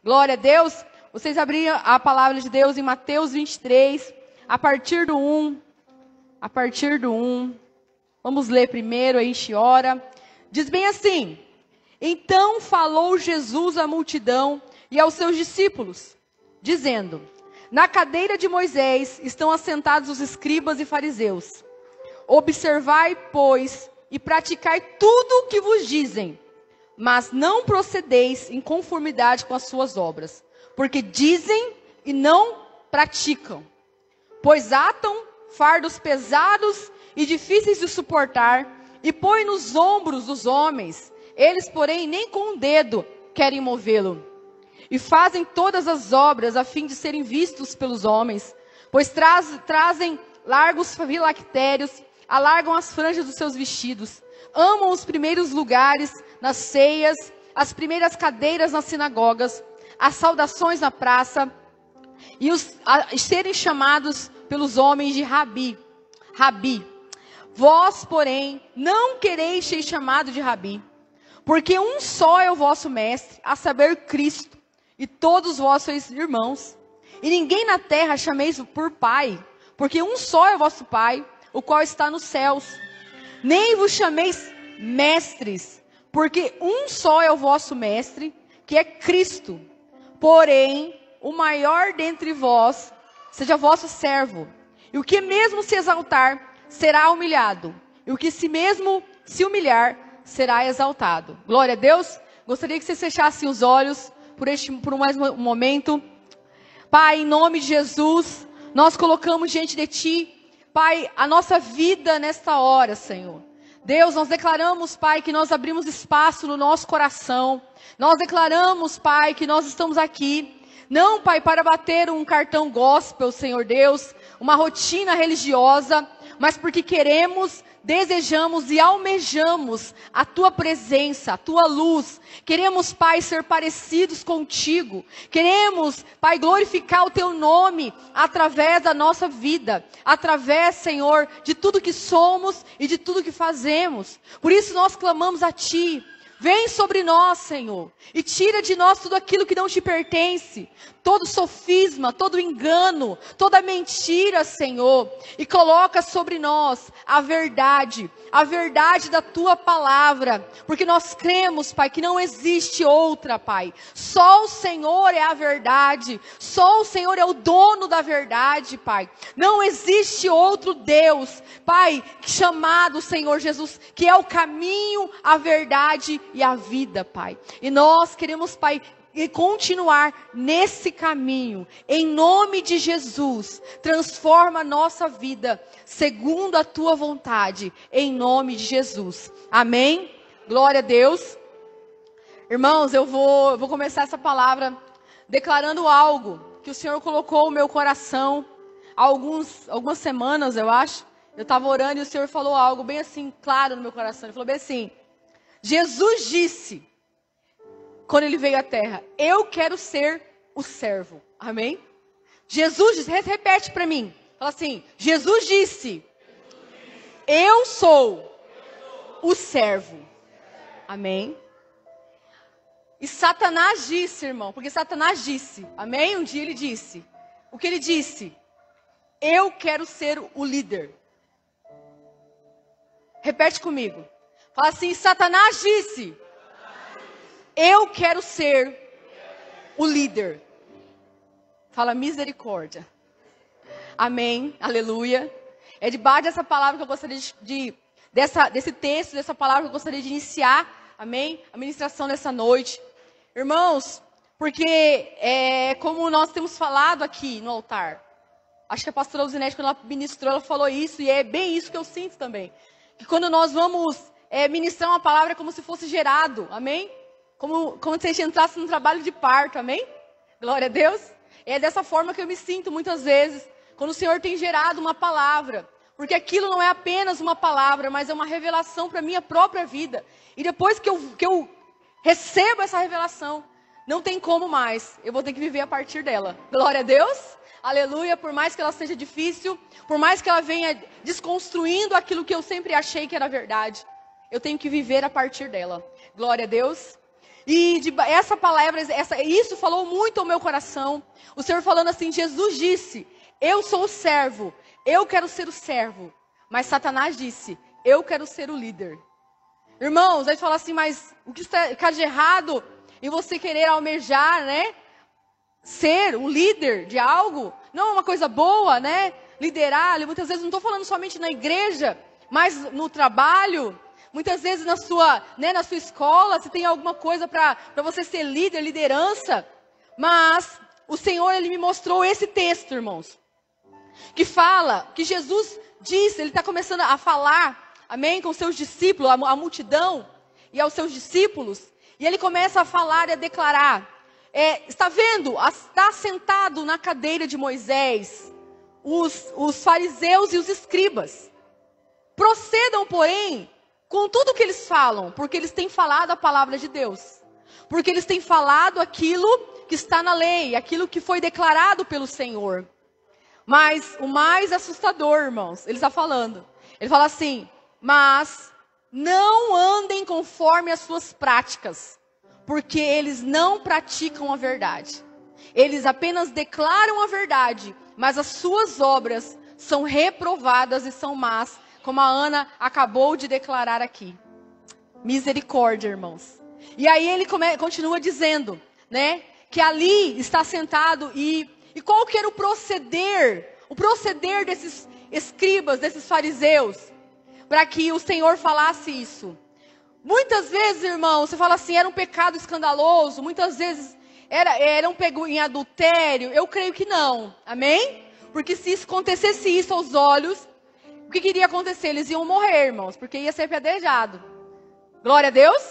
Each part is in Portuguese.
Glória a Deus. Vocês abriram a palavra de Deus em Mateus 23, a partir do 1. A partir do 1. Vamos ler primeiro, a gente ora. Diz bem assim: Então falou Jesus à multidão e aos seus discípulos, dizendo: Na cadeira de Moisés estão assentados os escribas e fariseus. Observai, pois, e praticai tudo o que vos dizem, mas não procedeis em conformidade com as suas obras, porque dizem e não praticam. Pois atam fardos pesados e difíceis de suportar, e põem nos ombros dos homens, eles, porém, nem com um dedo querem movê-lo. E fazem todas as obras a fim de serem vistos pelos homens, pois trazem largos filactérios, alargam as franjas dos seus vestidos, amam os primeiros lugares nas ceias, as primeiras cadeiras nas sinagogas, as saudações na praça, e serem chamados pelos homens de Rabi. Rabi. Vós, porém, não quereis ser chamado de Rabi, porque um só é o vosso mestre, a saber, Cristo, e todos vós sois irmãos. E ninguém na terra chameis por Pai, porque um só é o vosso Pai, o qual está nos céus. Nem vos chameis mestres, porque um só é o vosso mestre, que é Cristo. Porém, o maior dentre vós seja vosso servo. E o que mesmo se exaltar, será humilhado. E o que mesmo se humilhar, será exaltado. Glória a Deus. Gostaria que vocês fechassem os olhos por mais um momento. Pai, em nome de Jesus, nós colocamos diante de Ti, Pai, a nossa vida nesta hora, Senhor. Deus, nós declaramos, Pai, que nós abrimos espaço no nosso coração. Nós declaramos, Pai, que nós estamos aqui, não, Pai, para bater um cartão gospel, Senhor Deus, uma rotina religiosa, mas porque queremos, desejamos e almejamos a Tua presença, a Tua luz. Queremos, Pai, ser parecidos contigo. Queremos, Pai, glorificar o Teu nome através da nossa vida. Através, Senhor, de tudo que somos e de tudo que fazemos. Por isso nós clamamos a Ti. Vem sobre nós, Senhor, e tira de nós tudo aquilo que não te pertence, todo sofisma, todo engano, toda mentira, Senhor, e coloca sobre nós a verdade da Tua palavra, porque nós cremos, Pai, que não existe outra, Pai, só o Senhor é a verdade, só o Senhor é o dono da verdade, Pai, não existe outro Deus, Pai, chamado Senhor Jesus, que é o caminho, a verdade e a vida, Pai. E nós queremos, Pai, continuar nesse caminho. Em nome de Jesus, transforma a nossa vida segundo a Tua vontade. Em nome de Jesus. Amém? Glória a Deus. Irmãos, eu vou começar essa palavra declarando algo que o Senhor colocou no meu coração há algumas semanas, eu acho. Eu estava orando e o Senhor falou algo bem assim, claro no meu coração. Ele falou bem assim: Jesus disse, quando Ele veio à terra, eu quero ser o servo. Amém? Jesus disse, repete para mim. Fala assim, Jesus disse, eu sou o servo. Amém? E Satanás disse, irmão, porque Satanás disse, amém? Um dia ele disse, o que ele disse? Eu quero ser o líder. Repete comigo. Fala assim, Satanás disse, eu quero ser o líder. Fala misericórdia. Amém, aleluia. É debaixo dessa palavra que eu gostaria desse texto, dessa palavra que eu gostaria de iniciar, amém? A ministração dessa noite. Irmãos, porque como nós temos falado aqui no altar, acho que a pastora Uzinete, quando ela ministrou, ela falou isso, e é bem isso que eu sinto também. Que quando nós vamos ministrar uma palavra é como se fosse gerado, amém? Como se a gente entrasse num trabalho de parto, amém? Glória a Deus. É dessa forma que eu me sinto muitas vezes, quando o Senhor tem gerado uma palavra. Porque aquilo não é apenas uma palavra, mas é uma revelação para a minha própria vida. E depois que eu recebo essa revelação, não tem como mais. Eu vou ter que viver a partir dela. Glória a Deus. Aleluia. Por mais que ela seja difícil, por mais que ela venha desconstruindo aquilo que eu sempre achei que era verdade, eu tenho que viver a partir dela. Glória a Deus. E essa palavra, isso falou muito ao meu coração. O Senhor falando assim, Jesus disse, eu sou o servo, eu quero ser o servo. Mas Satanás disse, eu quero ser o líder. Irmãos, aí fala assim, mas o que está de errado em você querer almejar, né? Ser o líder de algo? Não é uma coisa boa, né? Liderar, muitas vezes não estou falando somente na igreja, mas no trabalho. Muitas vezes na sua escola, se tem alguma coisa para você ser líder, liderança. Mas o Senhor, Ele me mostrou esse texto, irmãos. Que fala, que Jesus disse, Ele está começando a falar, amém, com seus discípulos, a multidão e aos seus discípulos. E Ele começa a falar e a declarar. Está vendo? Está sentado na cadeira de Moisés, os fariseus e os escribas. Procedam, porém, com tudo que eles falam, porque eles têm falado a palavra de Deus. Porque eles têm falado aquilo que está na lei, aquilo que foi declarado pelo Senhor. Mas o mais assustador, irmãos, ele está falando. Ele fala assim, mas não andem conforme as suas práticas, porque eles não praticam a verdade. Eles apenas declaram a verdade, mas as suas obras são reprovadas e são más, como a Ana acabou de declarar aqui. Misericórdia, irmãos. E aí ele continua dizendo, né, que ali está sentado e qual que era o proceder desses escribas, desses fariseus, para que o Senhor falasse isso. Muitas vezes, irmãos, você fala assim, era um pecado escandaloso, muitas vezes eram pego em adultério. Eu creio que não, amém? Porque se acontecesse isso aos olhos, o que iria acontecer? Eles iam morrer, irmãos, porque ia ser apedrejado. Glória a Deus.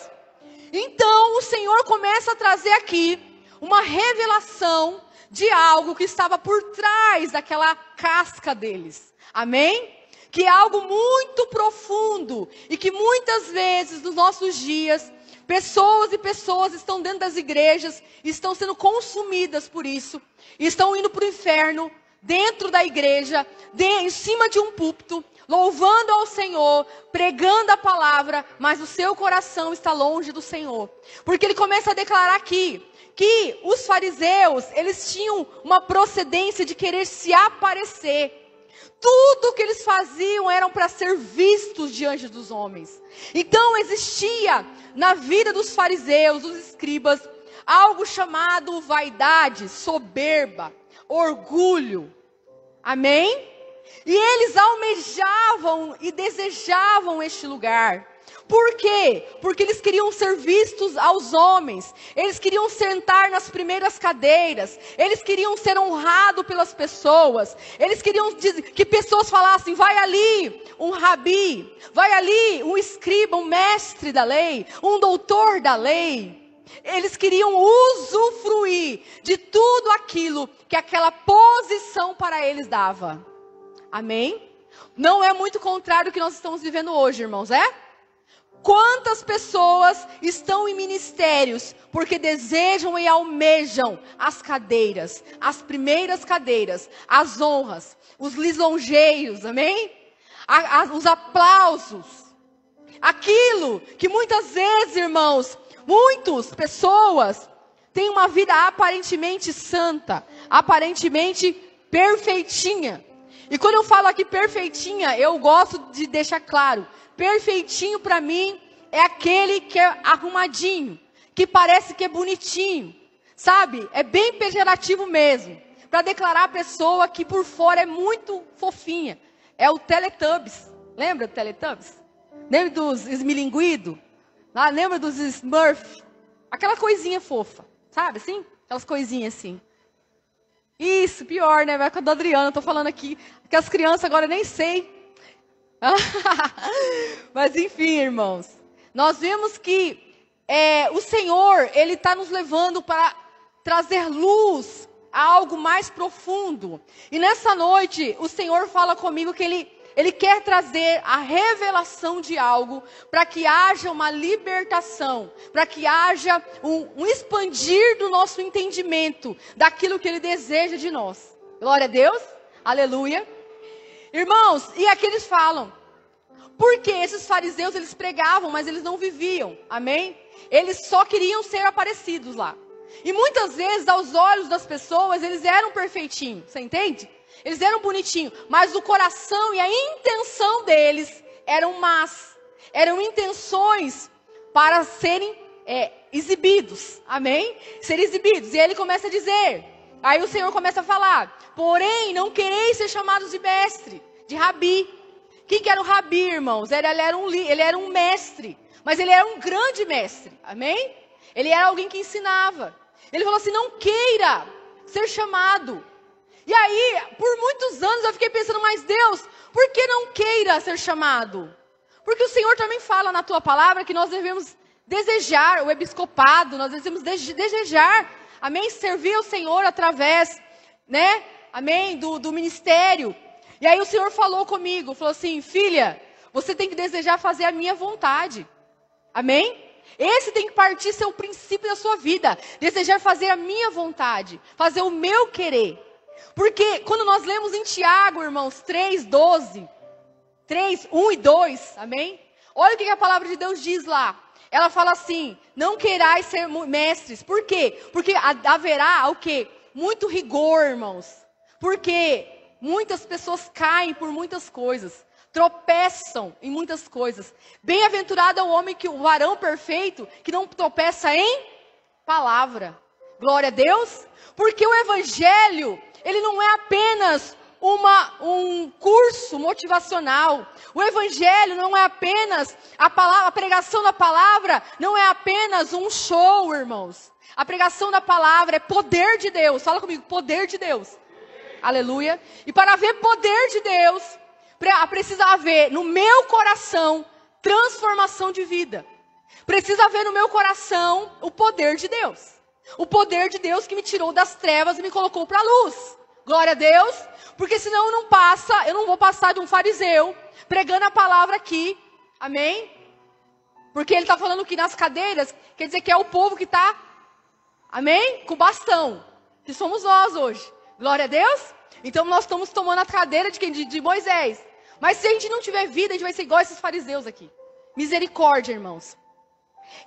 Então o Senhor começa a trazer aqui uma revelação de algo que estava por trás daquela casca deles. Amém? Que é algo muito profundo e que muitas vezes nos nossos dias, pessoas e pessoas estão dentro das igrejas, estão sendo consumidas por isso, e estão indo para o inferno, dentro da igreja, em cima de um púlpito, louvando ao Senhor, pregando a palavra, mas o seu coração está longe do Senhor. Porque ele começa a declarar aqui, que os fariseus, eles tinham uma procedência de querer se aparecer. Tudo que eles faziam eram para ser vistos diante dos homens. Então existia na vida dos fariseus, dos escribas, algo chamado vaidade, soberba, orgulho. Amém? E eles almejavam e desejavam este lugar. Por quê? Porque eles queriam ser vistos aos homens. Eles queriam sentar nas primeiras cadeiras. Eles queriam ser honrados pelas pessoas. Eles queriam que pessoas falassem, vai ali um rabi, vai ali um escriba, um mestre da lei, um doutor da lei. Eles queriam usufruir de tudo aquilo que aquela posição para eles dava. Amém? Não é muito contrário do que nós estamos vivendo hoje, irmãos, é? Quantas pessoas estão em ministérios porque desejam e almejam as cadeiras, as primeiras cadeiras, as honras, os lisonjeios, amém? Os aplausos. Aquilo que muitas vezes, irmãos, muitas pessoas têm uma vida aparentemente santa, aparentemente perfeitinha. E quando eu falo aqui perfeitinha, eu gosto de deixar claro, perfeitinho para mim é aquele que é arrumadinho, que parece que é bonitinho, sabe? É bem pejorativo mesmo, para declarar a pessoa que por fora é muito fofinha. É o Teletubbies, lembra do Teletubbies? Lembra dos esmilinguidos? Lembra dos Smurf? Aquela coisinha fofa, sabe assim? Aquelas coisinhas assim. Isso, pior, né? Vai com a do Adriano, eu tô falando aqui, que as crianças agora eu nem sei. Mas enfim, irmãos, nós vemos que o Senhor, Ele está nos levando para trazer luz a algo mais profundo. E nessa noite, o Senhor fala comigo que Ele quer trazer a revelação de algo para que haja uma libertação, para que haja um expandir do nosso entendimento daquilo que Ele deseja de nós. Glória a Deus, aleluia. Irmãos, e aqui eles falam, Porque esses fariseus, eles pregavam, mas eles não viviam. Amém? Eles só queriam ser aparecidos lá. E muitas vezes, aos olhos das pessoas, eles eram perfeitinhos. Você entende? Eles eram bonitinhos. Mas o coração e a intenção deles eram más. Eram intenções para serem exibidos. Amém? Serem exibidos. E aí ele começa a dizer. Aí o Senhor começa a falar. Porém, não quereis ser chamados de mestre, de rabi. Quem que era o rabi, irmãos? Ele era um mestre. Mas ele era um grande mestre. Amém? Ele era alguém que ensinava. Ele falou assim, não queira ser chamado. E aí, por muitos anos eu fiquei pensando, mas Deus, por que não queira ser chamado? Porque o Senhor também fala na tua palavra que nós devemos desejar o episcopado, nós devemos desejar, amém? Servir ao Senhor através, né? Amém? Do ministério. E aí o Senhor falou comigo, falou assim, filha, você tem que desejar fazer a minha vontade. Amém? Esse tem que partir ser o princípio da sua vida. Desejar fazer a minha vontade. Fazer o meu querer. Porque quando nós lemos em Tiago, irmãos, 3:12. 3, 1 e 2. Amém? Olha o que a palavra de Deus diz lá. Ela fala assim, não querais ser mestres. Por quê? Porque haverá o quê? Muito rigor, irmãos. Porque muitas pessoas caem por muitas coisas. Tropeçam em muitas coisas. Bem-aventurado é o homem, o varão perfeito, que não tropeça em palavra. Glória a Deus. Porque o evangelho, ele não é apenas um curso motivacional. O evangelho não é apenas a pregação da palavra, não é apenas um show, irmãos. A pregação da palavra é poder de Deus. Fala comigo, poder de Deus. Aleluia. E para haver poder de Deus, precisa haver no meu coração transformação de vida. Precisa haver no meu coração o poder de Deus. O poder de Deus que me tirou das trevas e me colocou para a luz. Glória a Deus. Porque senão eu não vou passar de um fariseu pregando a palavra aqui. Amém? Porque ele está falando que nas cadeiras, quer dizer que é o povo que está, amém? Com bastão. Que somos nós hoje. Glória a Deus. Então nós estamos tomando a cadeira de quem? De Moisés. Mas se a gente não tiver vida, a gente vai ser igual a esses fariseus aqui. Misericórdia, irmãos.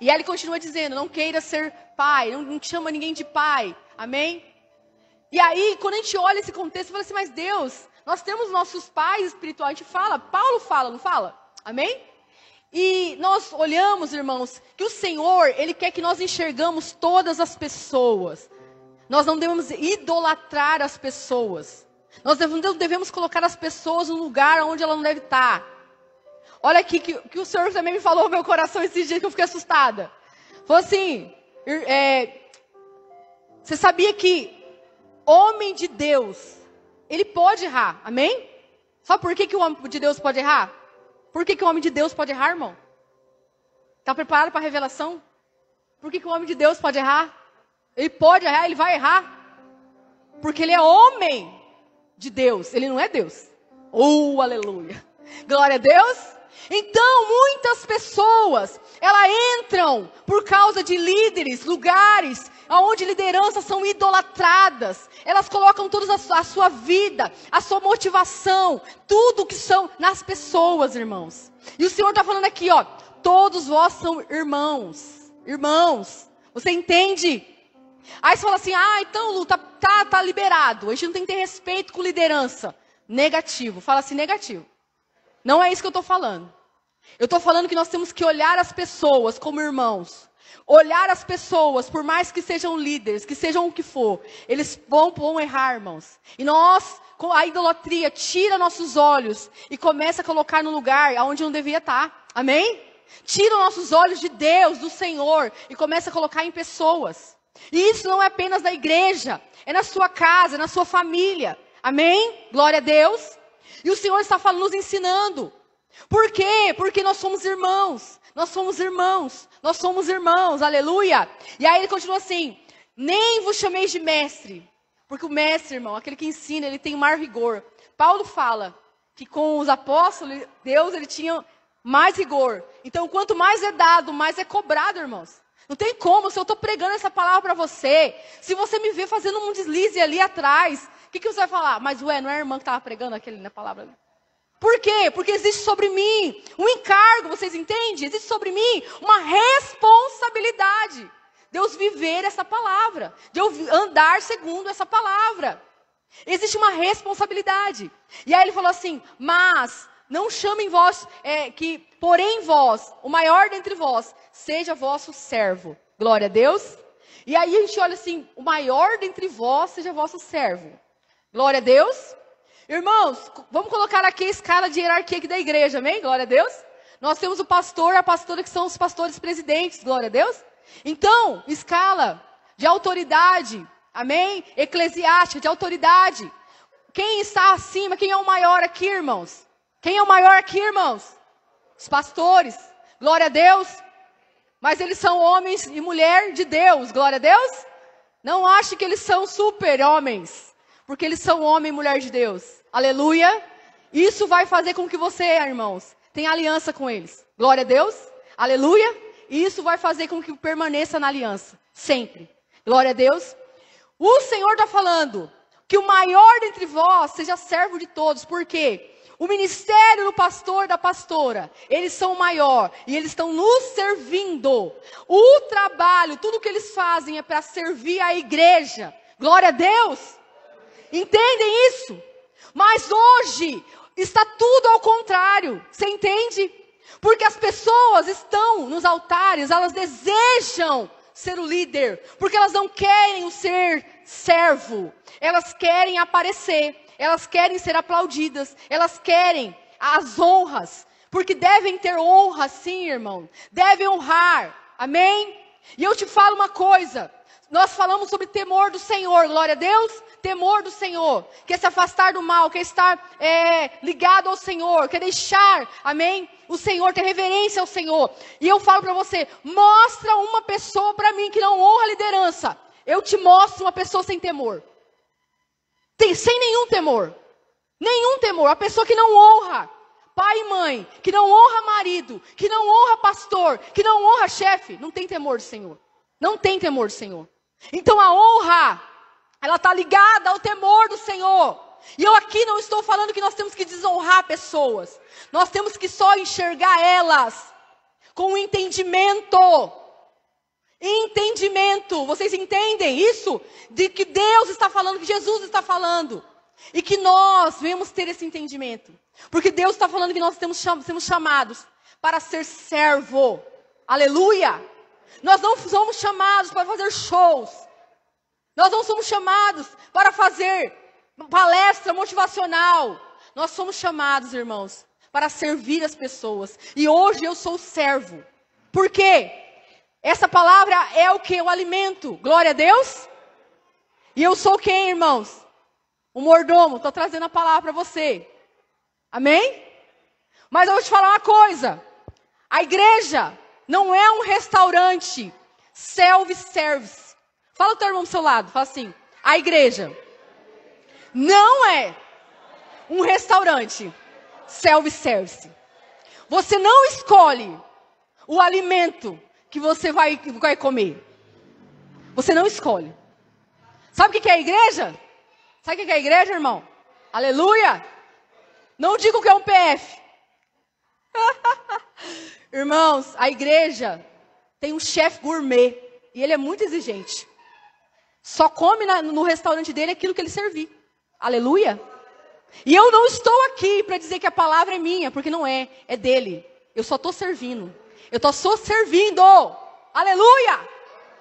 E aí ele continua dizendo, não queira ser pai, não chama ninguém de pai. Amém? E aí, quando a gente olha esse contexto, fala assim, mas Deus, nós temos nossos pais espirituais, a gente fala, Paulo fala, não fala? Amém? E nós olhamos, irmãos, que o Senhor, Ele quer que nós enxergamos todas as pessoas. Nós não devemos idolatrar as pessoas. Nós não devemos colocar as pessoas no lugar onde ela não deve estar. Olha aqui que o Senhor também me falou no meu coração esses dias que eu fiquei assustada. Falou assim, você sabia que homem de Deus, ele pode errar, amém? Sabe por que o homem de Deus pode errar? Por que o homem de Deus pode errar, irmão? Está preparado para a revelação? Por que o homem de Deus pode errar? Ele pode errar, ele vai errar. Porque ele é homem de Deus, ele não é Deus. Oh, aleluia. Glória a Deus. Então, muitas pessoas, elas entram por causa de líderes, lugares onde lideranças são idolatradas. Elas colocam toda a sua vida, a sua motivação, tudo que são nas pessoas, irmãos. E o Senhor está falando aqui, ó, todos vós são irmãos. Irmãos, você entende? Aí você fala assim, então Lu, tá liberado. A gente não tem que ter respeito com liderança. Negativo, fala assim, negativo. Não é isso que eu estou falando. Eu estou falando que nós temos que olhar as pessoas como irmãos. Olhar as pessoas, por mais que sejam líderes, que sejam o que for, eles vão errar, irmãos. E nós, com a idolatria, tira nossos olhos e começa a colocar no lugar onde não devia estar. Amém? Tira nossos olhos de Deus, do Senhor, e começa a colocar em pessoas. E isso não é apenas na igreja, é na sua casa, é na sua família. Amém? Glória a Deus. E o Senhor está falando, nos ensinando. Por quê? Porque nós somos irmãos. Nós somos irmãos. Nós somos irmãos. Aleluia. E aí ele continua assim. Nem vos chameis de mestre. Porque o mestre, irmão, aquele que ensina, ele tem maior rigor. Paulo fala que com os apóstolos, Deus, ele tinha mais rigor. Então, quanto mais é dado, mais é cobrado, irmãos. Não tem como, se eu estou pregando essa palavra para você, se você me ver fazendo um deslize ali atrás, o que você vai falar? Mas, não é a irmã que estava pregando aquele na palavra ali? Por quê? Porque existe sobre mim um encargo, vocês entendem? Existe sobre mim uma responsabilidade de eu viver essa palavra, de eu andar segundo essa palavra. Existe uma responsabilidade. E aí ele falou assim, mas não chamem vós, porém vós, o maior dentre vós, seja vosso servo. Glória a Deus. E aí a gente olha assim, o maior dentre vós seja vosso servo. Glória a Deus. Irmãos, vamos colocar aqui a escala de hierarquia aqui da igreja, amém? Glória a Deus. Nós temos o pastor e a pastora que são os pastores presidentes, glória a Deus. Então, escala de autoridade, amém? Eclesiástica, de autoridade. Quem está acima, quem é o maior aqui, irmãos? Quem é o maior aqui, irmãos? Os pastores, glória a Deus. Mas eles são homens e mulher de Deus, glória a Deus. Não ache que eles são super-homens, porque eles são homem e mulher de Deus. Aleluia. Isso vai fazer com que você, irmãos, tenha aliança com eles. Glória a Deus. Aleluia. E isso vai fazer com que permaneça na aliança. Sempre. Glória a Deus. O Senhor está falando que o maior dentre vós seja servo de todos. Por quê? O ministério do pastor e da pastora, eles são o maior. E eles estão nos servindo. O trabalho, tudo que eles fazem é para servir a igreja. Glória a Deus. Entendem isso? Mas hoje está tudo ao contrário, você entende? Porque as pessoas estão nos altares, elas desejam ser o líder, porque elas não querem o ser servo, elas querem aparecer, elas querem ser aplaudidas, elas querem as honras, porque devem ter honra sim, irmão, devem honrar, amém? E eu te falo uma coisa, nós falamos sobre temor do Senhor, glória a Deus, temor do Senhor, quer se afastar do mal, quer estar ligado ao Senhor, quer deixar, amém, o Senhor, ter reverência ao Senhor. E eu falo para você, mostra uma pessoa para mim que não honra a liderança, eu te mostro uma pessoa sem temor, sem nenhum temor, a pessoa que não honra pai e mãe, que não honra marido, que não honra pastor, que não honra chefe, não tem temor do Senhor, não tem temor do Senhor. Então a honra, ela está ligada ao temor do Senhor. E eu aqui não estou falando que nós temos que desonrar pessoas. Nós temos que só enxergar elas com entendimento. Entendimento. Vocês entendem isso? De que Deus está falando, que Jesus está falando. E que nós venhamos ter esse entendimento. Porque Deus está falando que nós temos chamados para ser servo. Aleluia! Nós não somos chamados para fazer shows. Nós não somos chamados para fazer palestra motivacional. Nós somos chamados, irmãos, para servir as pessoas. E hoje eu sou servo. Por quê? Essa palavra é o que? O alimento. Glória a Deus. E eu sou quem, irmãos? O mordomo. Estou trazendo a palavra para você. Amém? Mas eu vou te falar uma coisa. A igreja não é um restaurante self-service. Fala o teu irmão do seu lado, fala assim. A igreja não é um restaurante self-service. Você não escolhe o alimento que você vai comer. Você não escolhe. Sabe o que é a igreja? Sabe o que é a igreja, irmão? Aleluia! Não digo que é um PF. Irmãos, a igreja tem um chefe gourmet e ele é muito exigente. Só come no restaurante dele aquilo que ele servir. Aleluia. E eu não estou aqui para dizer que a palavra é minha, porque não é, é dele. Eu só estou servindo. Eu estou só servindo. Aleluia.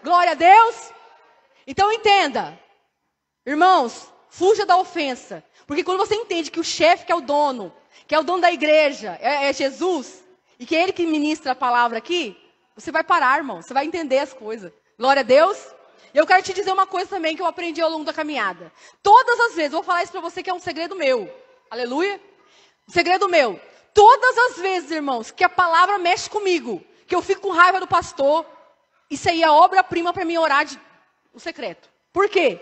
Glória a Deus. Então entenda. Irmãos, fuja da ofensa. Porque quando você entende que o chefe que é o dono da igreja, é Jesus, e que é ele que ministra a palavra aqui, você vai parar, irmão. Você vai entender as coisas. Glória a Deus. E eu quero te dizer uma coisa também que eu aprendi ao longo da caminhada. Todas as vezes, vou falar isso para você que é um segredo meu. Aleluia. Um segredo meu. Todas as vezes, irmãos, que a palavra mexe comigo, que eu fico com raiva do pastor, isso aí é obra-prima para mim orar o secreto. Por quê?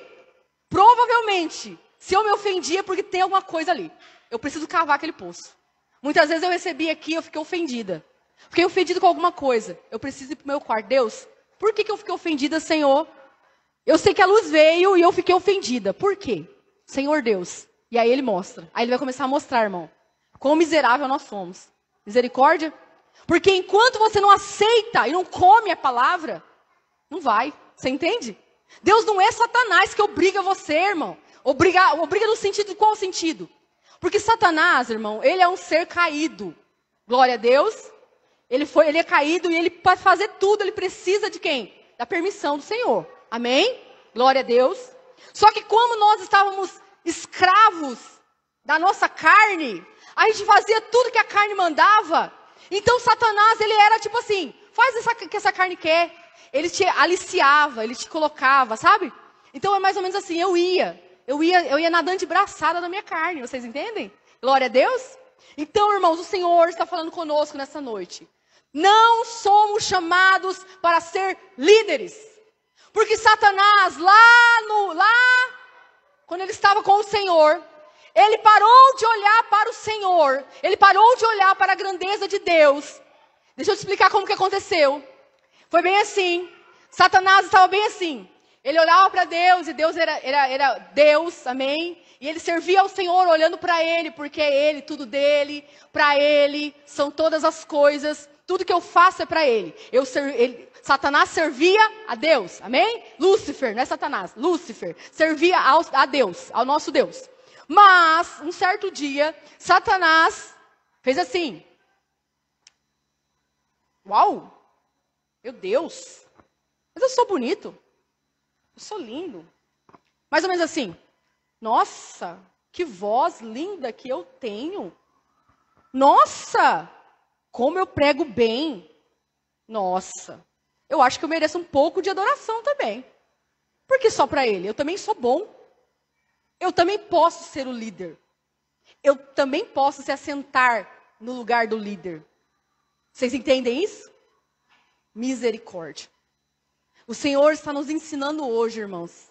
Provavelmente, se eu me ofendi é porque tem alguma coisa ali. Eu preciso cavar aquele poço. Muitas vezes eu recebi aqui, eu fiquei ofendida. Fiquei ofendida com alguma coisa. Eu preciso ir para o meu quarto. Deus, por que eu fiquei ofendida, Senhor? Eu sei que a luz veio e eu fiquei ofendida. Por quê? Senhor Deus. E aí ele mostra. Aí ele vai começar a mostrar, irmão. Quão miserável nós somos. Misericórdia? Porque enquanto você não aceita e não come a palavra, não vai. Você entende? Deus não é Satanás que obriga você, irmão. Obriga no sentido de qual sentido? Porque Satanás, irmão, ele é um ser caído. Glória a Deus. Ele é caído e ele, para fazer tudo, ele precisa de quem? Da permissão do Senhor. Amém? Glória a Deus. Só que como nós estávamos escravos da nossa carne, a gente fazia tudo que a carne mandava. Então Satanás, ele era tipo assim, faz o que essa carne quer. Ele te aliciava, ele te colocava, sabe? Então é mais ou menos assim, eu ia nadando de braçada na minha carne, vocês entendem? Glória a Deus. Então, irmãos, o Senhor está falando conosco nessa noite. Não somos chamados para ser líderes. Porque Satanás, quando ele estava com o Senhor, ele parou de olhar para o Senhor. Ele parou de olhar para a grandeza de Deus. Deixa eu te explicar como que aconteceu. Foi bem assim. Satanás estava bem assim. Ele olhava para Deus e Deus era Deus, amém? E ele servia ao Senhor olhando para Ele, porque é Ele, tudo dele, para Ele são todas as coisas, tudo que eu faço é para Ele. Satanás servia a Deus, amém? Lúcifer, não é Satanás, Lúcifer, servia a Deus, ao nosso Deus. Mas, um certo dia, Satanás fez assim. Uau! Meu Deus! Mas eu sou bonito. Eu sou lindo. Mais ou menos assim. Nossa, que voz linda que eu tenho. Nossa, como eu prego bem. Nossa, eu acho que eu mereço um pouco de adoração também. Por que só para ele? Eu também sou bom. Eu também posso ser o líder. Eu também posso se assentar no lugar do líder. Vocês entendem isso? Misericórdia. O Senhor está nos ensinando hoje, irmãos.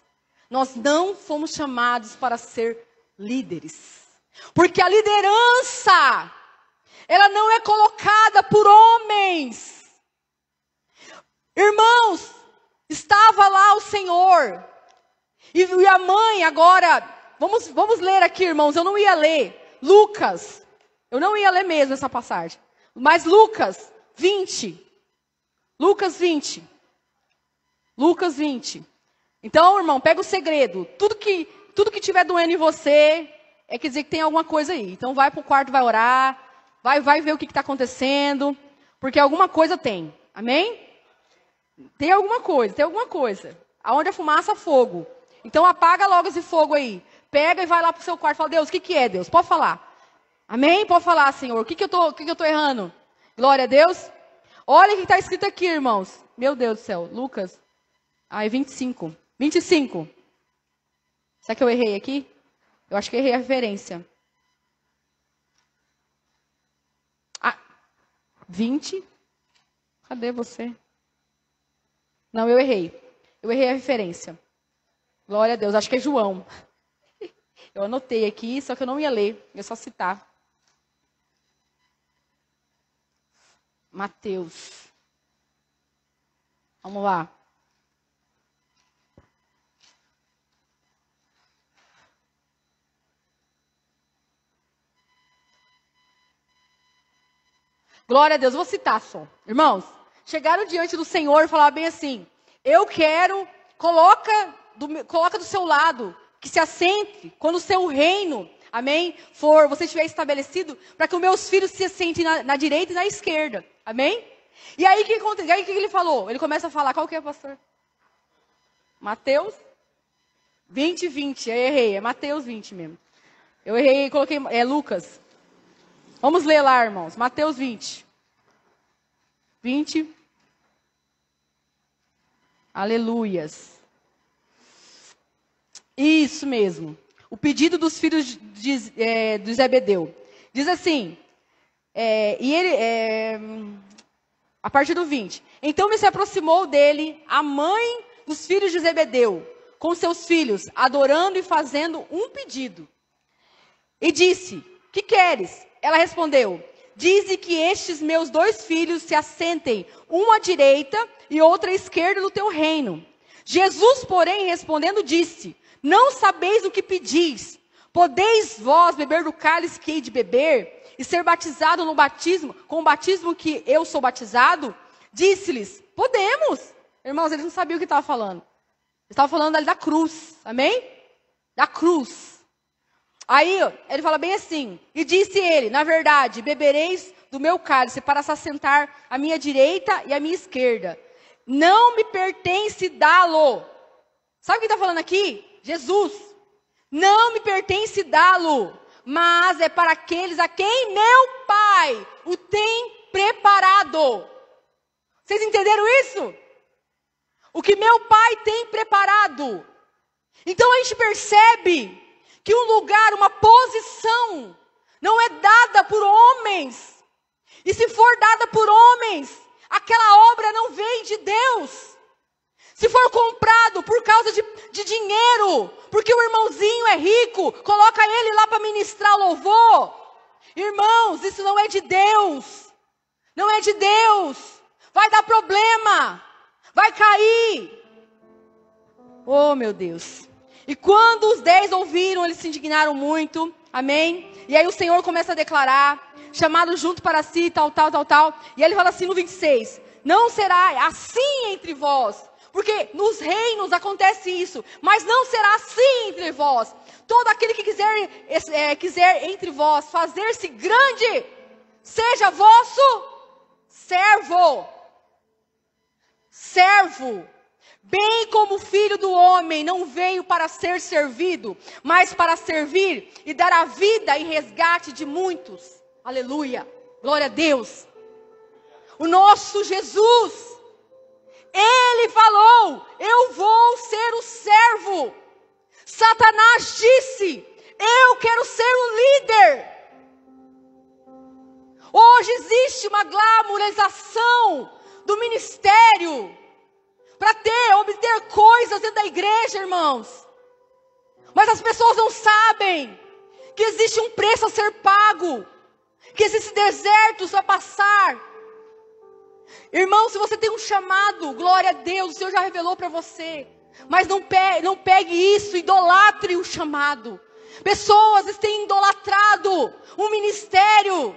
Nós não fomos chamados para ser líderes. Porque a liderança, ela não é colocada por homens. Irmãos, estava lá o Senhor. E a mãe agora, vamos ler aqui, irmãos, eu não ia ler. Lucas, eu não ia ler mesmo essa passagem. Mas Lucas 20. Lucas 20. Lucas 20. Então, irmão, pega o segredo. Tudo que tiver doendo em você, quer dizer que tem alguma coisa aí. Então vai para o quarto, vai orar, vai ver o que está acontecendo, porque alguma coisa tem. Amém? Tem alguma coisa. Aonde a fumaça, fogo. Então apaga logo esse fogo aí. Pega e vai lá para o seu quarto e fala, Deus, o que é, Deus? Pode falar. Amém? Pode falar, Senhor. O que eu tô errando? Glória a Deus. Olha o que está escrito aqui, irmãos. Meu Deus do céu. Lucas. 25. 25. Será que eu errei aqui? Eu acho que eu errei a referência. 20. Cadê você? Não, eu errei. Eu errei a referência. Glória a Deus. Acho que é João. Eu anotei aqui, só que eu não ia ler. Eu ia só citar. Mateus. Vamos lá. Glória a Deus, vou citar só. Irmãos, chegaram diante do Senhor e falaram bem assim, eu quero, coloca do seu lado, que se assente, quando o seu reino, amém, você estiver estabelecido, para que os meus filhos se assentem na direita e na esquerda, amém? E aí, o que ele falou? Ele começa a falar, qual que é, pastor? Mateus 20, 20, eu errei, é Mateus 20 mesmo. Eu errei, coloquei, Lucas. Vamos ler lá, irmãos. Mateus 20. 20. Aleluias. Isso mesmo. O pedido dos filhos de Zebedeu. Diz assim, a partir do 20. Então me se aproximou dele a mãe dos filhos de Zebedeu, com seus filhos, adorando e fazendo um pedido. E disse, que queres? Ela respondeu, dize que estes meus 2 filhos se assentem, um à direita e outro à esquerda do teu reino. Jesus, porém, respondendo, disse, não sabeis o que pedis. Podeis vós beber do cálice que hei de beber? e ser batizado no batismo, com o batismo que eu sou batizado? Disse-lhes, podemos. Irmãos, eles não sabiam o que estava falando. Eles estavam falando ali da cruz, amém? Da cruz. Aí, ele fala bem assim, e disse ele, na verdade, bebereis do meu cálice para se assentar à minha direita e à minha esquerda. Não me pertence dá-lo. Sabe o que está falando aqui? Jesus. Não me pertence dá-lo, mas é para aqueles a quem meu Pai o tem preparado. Vocês entenderam isso? O que meu Pai tem preparado. Então a gente percebe que um lugar, uma posição, não é dada por homens. E se for dada por homens, aquela obra não vem de Deus. Se for comprado por causa de dinheiro, porque o irmãozinho é rico, coloca ele lá para ministrar louvor. Irmãos, isso não é de Deus. Não é de Deus. Vai dar problema. Vai cair. Oh, meu Deus. E quando os 10 ouviram, eles se indignaram muito. Amém? E aí o Senhor começa a declarar, chamado junto para si, tal. E ele fala assim no 26. Não será assim entre vós. Porque nos reinos acontece isso. Mas não será assim entre vós. Todo aquele que quiser entre vós fazer-se grande, seja vosso servo. Servo. Bem como o Filho do Homem não veio para ser servido, mas para servir e dar a vida em resgate de muitos. Aleluia. Glória a Deus. O nosso Jesus, Ele falou, eu vou ser o servo. Satanás disse, eu quero ser o líder. Hoje existe uma glamorização do ministério para obter coisas dentro da igreja, irmãos. Mas as pessoas não sabem que existe um preço a ser pago, que existem desertos a passar. Irmão, se você tem um chamado, glória a Deus, o Senhor já revelou para você. Mas não pegue isso, idolatre o chamado. Pessoas têm idolatrado o ministério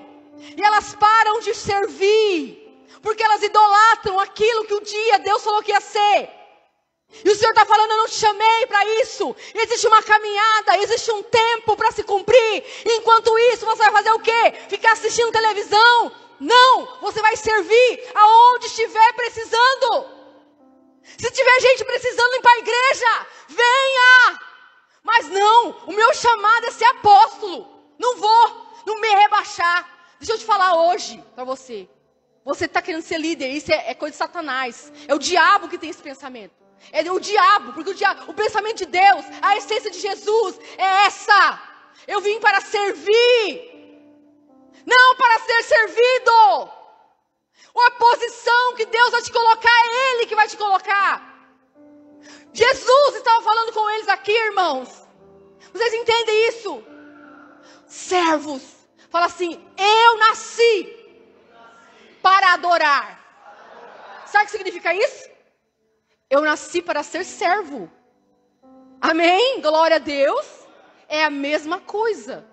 e elas param de servir. Porque elas idolatram aquilo que um dia Deus falou que ia ser. E o Senhor está falando, eu não te chamei para isso. Existe uma caminhada, existe um tempo para se cumprir. Enquanto isso, você vai fazer o quê? Ficar assistindo televisão? Não, você vai servir aonde estiver precisando. Se tiver gente precisando ir para a igreja, venha. Mas não, o meu chamado é ser apóstolo. Não me rebaixar. Deixa eu te falar hoje para você. Você está querendo ser líder, isso é coisa de Satanás. É o diabo que tem esse pensamento. É o diabo, porque o pensamento de Deus, a essência de Jesus é essa. Eu vim para servir, não para ser servido. A posição que Deus vai te colocar, é Ele que vai te colocar. Jesus estava falando com eles aqui, irmãos. Vocês entendem isso? Servos. Fala assim, eu nasci para adorar. Sabe o que significa isso? Eu nasci para ser servo. Amém? Glória a Deus. É a mesma coisa.